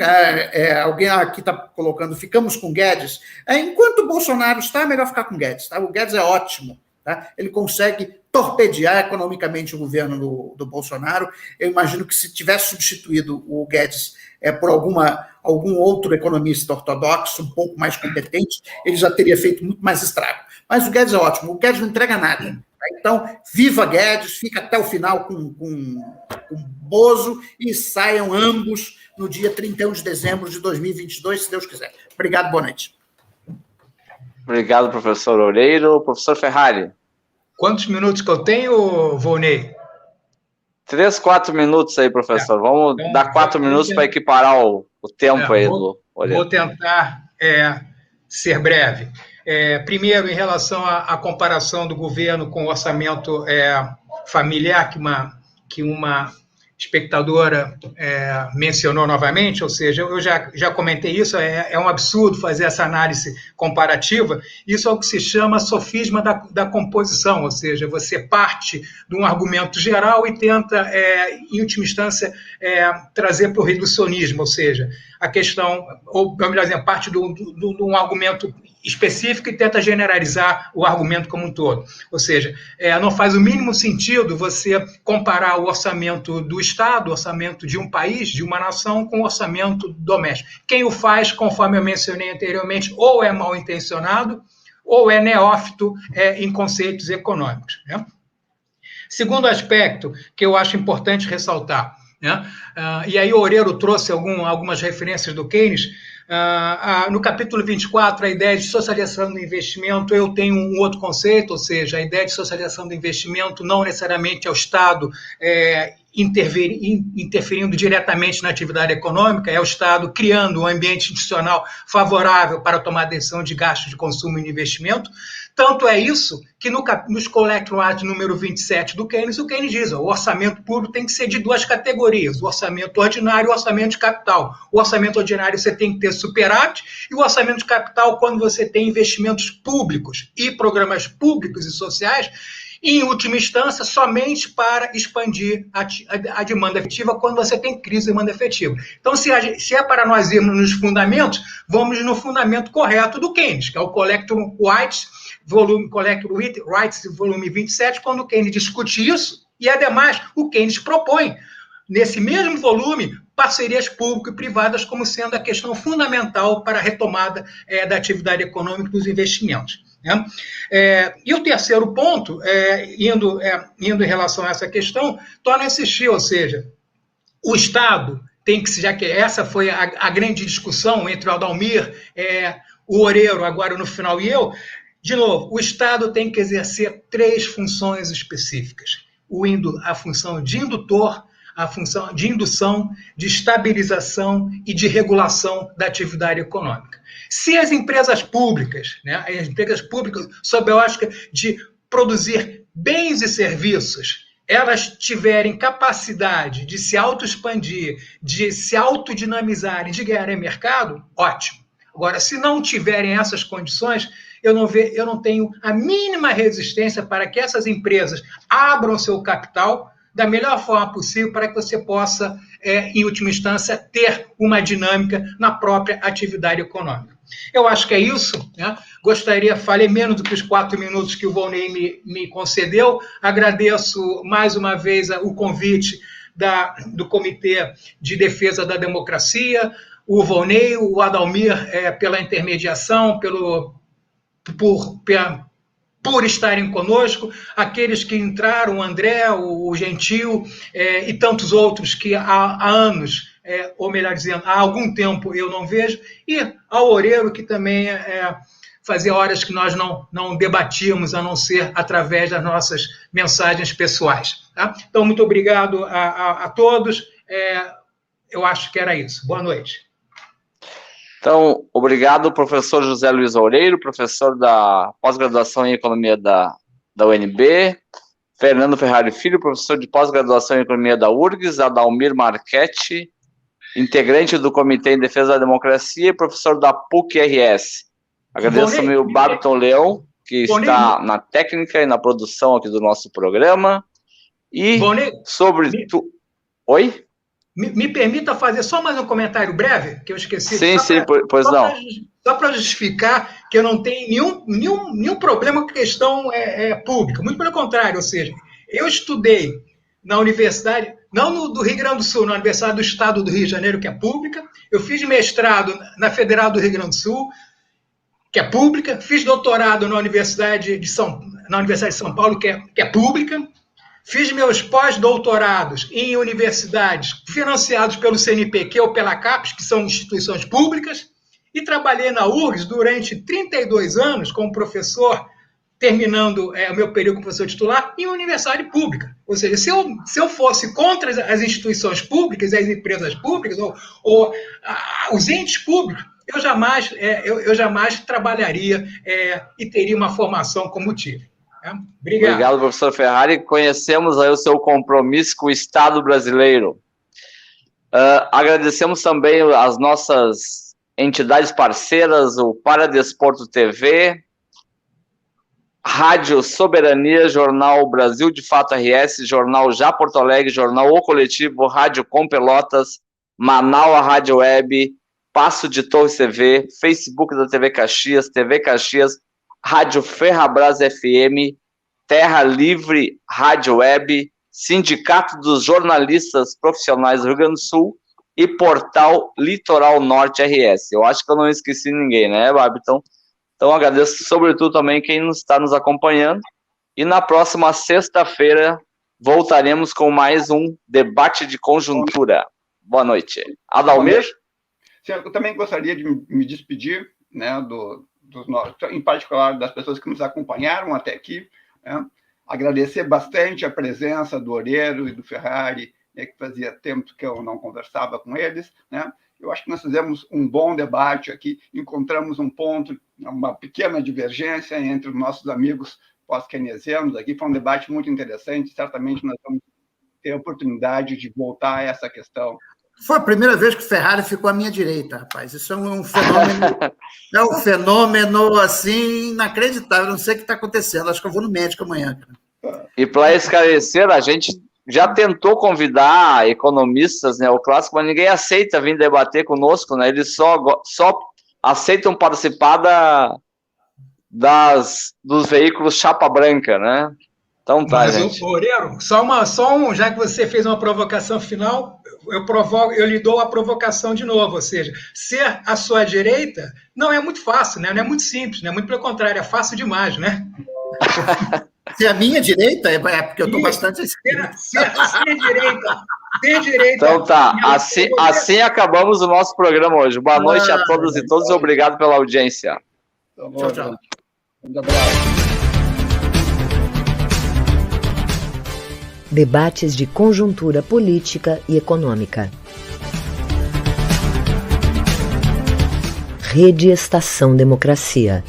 alguém aqui está colocando, ficamos com Guedes. Enquanto o Bolsonaro está, é melhor ficar com Guedes. Tá? O Guedes é ótimo. Tá? Ele consegue torpedear economicamente o governo do Bolsonaro. Eu imagino que se tivesse substituído o Guedes por algum outro economista ortodoxo, um pouco mais competente, ele já teria feito muito mais estrago. Mas o Guedes é ótimo. O Guedes não entrega nada. Tá? Então, viva Guedes, fica até o final com Bozo e saiam ambos no dia 31 de dezembro de 2022, se Deus quiser. Obrigado, boa noite. Obrigado, professor Loureiro. Professor Ferrari. Quantos minutos que eu tenho, Volney? 3, 4 minutos aí, professor. Vamos então, dar 4 minutos para equiparar o tempo aí do Loureiro. Vou tentar ser breve. Primeiro, em relação à comparação do governo com o orçamento familiar, que uma espectadora mencionou novamente, ou seja, eu já comentei isso, é um absurdo fazer essa análise comparativa. Isso é o que se chama sofisma da composição, ou seja, você parte de um argumento geral e tenta, em última instância, trazer para o reducionismo, ou seja, a questão, ou melhor dizendo, parte de um argumento específico e tenta generalizar o argumento como um todo. Ou seja, não faz o mínimo sentido você comparar o orçamento do Estado, o orçamento de um país, de uma nação, com o orçamento doméstico. Quem o faz, conforme eu mencionei anteriormente, ou é mal intencionado, ou é neófito em conceitos econômicos. Né? Segundo aspecto que eu acho importante ressaltar, né? E aí o Loureiro trouxe algumas referências do Keynes. No capítulo 24, a ideia de socialização do investimento, eu tenho um outro conceito, ou seja, a ideia de socialização do investimento não necessariamente é o Estado interferindo diretamente na atividade econômica, é o Estado criando um ambiente institucional favorável para tomar decisão de gasto de consumo e de investimento. Tanto é isso que nos Collecting Act número 27 do Keynes, o Keynes diz: o orçamento público tem que ser de duas categorias, o orçamento ordinário e o orçamento de capital. O orçamento ordinário você tem que ter superávit, e o orçamento de capital, quando você tem investimentos públicos e programas públicos e sociais, em última instância, somente para expandir a demanda efetiva quando você tem crise de demanda efetiva. Então, se é para nós irmos nos fundamentos, vamos no fundamento correto do Keynes, que é o Collecting Rights, volume 27, quando o Keynes discute isso, e, ademais, o Keynes propõe, nesse mesmo volume, parcerias público e privadas como sendo a questão fundamental para a retomada da atividade econômica e dos investimentos. E o terceiro ponto, indo em relação a essa questão, torna a insistir, ou seja, o Estado tem que, já que essa foi a grande discussão entre o Adalmir, o Oreiro, agora no final, e eu, de novo, o Estado tem que exercer 3 funções específicas: a função de indutor, a função de indução, de estabilização e de regulação da atividade econômica. Se as empresas públicas, sob a ótica de produzir bens e serviços, elas tiverem capacidade de se autoexpandir, de se autodinamizarem, de ganhar em mercado, ótimo. Agora, se não tiverem essas condições, eu não tenho a mínima resistência para que essas empresas abram seu capital da melhor forma possível para que você possa, em última instância, ter uma dinâmica na própria atividade econômica. Eu acho que é isso, né? Falei menos do que os 4 minutos que o Volney me concedeu. Agradeço mais uma vez o convite do Comitê de Defesa da Democracia, o Volney, o Adalmir, pela intermediação, por estarem conosco, aqueles que entraram, o André, o Gentil e tantos outros que há anos, ou melhor dizendo, há algum tempo eu não vejo, e ao Oreiro, que também fazia horas que nós não debatíamos, a não ser através das nossas mensagens pessoais. Tá? Então, muito obrigado a todos. Eu acho que era isso. Boa noite. Então, obrigado, professor José Luiz Oreiro, professor da pós-graduação em Economia da UNB, Fernando Ferrari Filho, professor de pós-graduação em Economia da URGS, Adalmir Marchetti, integrante do Comitê em Defesa da Democracia e professor da PUC-RS. Agradeço também o Babiton Leão, que está na técnica e na produção aqui do nosso programa. E sobre... Oi? Me permita fazer só mais um comentário breve, que eu esqueci. Sim, pois não. Só para justificar que eu não tenho nenhum problema com a questão pública. Muito pelo contrário, ou seja, eu estudei na universidade, não do Rio Grande do Sul, na Universidade do Estado do Rio de Janeiro, que é pública. Eu fiz mestrado na Federal do Rio Grande do Sul, que é pública. Fiz doutorado na Universidade de São Paulo, que é pública. Fiz meus pós-doutorados em universidades financiados pelo CNPq ou pela CAPES, que são instituições públicas, e trabalhei na URGS durante 32 anos como professor, terminando o meu período como professor titular, em universidade pública. Ou seja, se eu fosse contra as instituições públicas, as empresas públicas, ou os entes públicos, eu jamais trabalharia e teria uma formação como tive. Obrigado, professor Ferrari. Conhecemos aí o seu compromisso com o Estado brasileiro. Agradecemos também as nossas entidades parceiras, o Paradesporto TV, Rádio Soberania, Jornal Brasil de Fato RS, Jornal Já Porto Alegre, Jornal O Coletivo, Rádio Com Pelotas, Manaus Rádio Web, Passo de Torres TV, Facebook da TV Caxias, Rádio Ferrabras FM, Terra Livre Rádio Web, Sindicato dos Jornalistas Profissionais do Rio Grande do Sul e Portal Litoral Norte RS. Eu acho que eu não esqueci ninguém, né, Babi? Então agradeço sobretudo também quem está nos acompanhando. E na próxima sexta-feira voltaremos com mais um debate de conjuntura. Boa noite. Adalmir? Eu também gostaria de me despedir, né, em particular das pessoas que nos acompanharam até aqui, né? Agradecer bastante a presença do Oreiro e do Ferrari, né, que fazia tempo que eu não conversava com eles, né? Eu acho que nós fizemos um bom debate aqui, encontramos um ponto, uma pequena divergência entre os nossos amigos pós-keynesianos aqui, foi um debate muito interessante, certamente nós vamos ter a oportunidade de voltar a essa questão. Foi a primeira vez que o Ferrari ficou à minha direita, rapaz. Isso é um fenômeno, assim, inacreditável. Não sei o que está acontecendo. Acho que eu vou no médico amanhã. E para esclarecer, a gente já tentou convidar economistas neoclássicos, mas ninguém aceita vir debater conosco, né? Eles só aceitam participar dos veículos chapa branca, né? Então tá, mas, gente. Oreiro, já que você fez uma provocação final, eu lhe dou a provocação de novo, ou seja, ser à sua direita não é muito fácil, né? Não é muito simples, né? Muito pelo contrário, é fácil demais, né? Ser a minha direita é porque eu estou bastante à esquerda. Ser direita. Então tá, assim acabamos o nosso programa hoje. Boa noite a todas e todos, obrigado pela audiência. Tchau, tchau. Um abraço. Debates de conjuntura política e econômica. Rede Estação Democracia.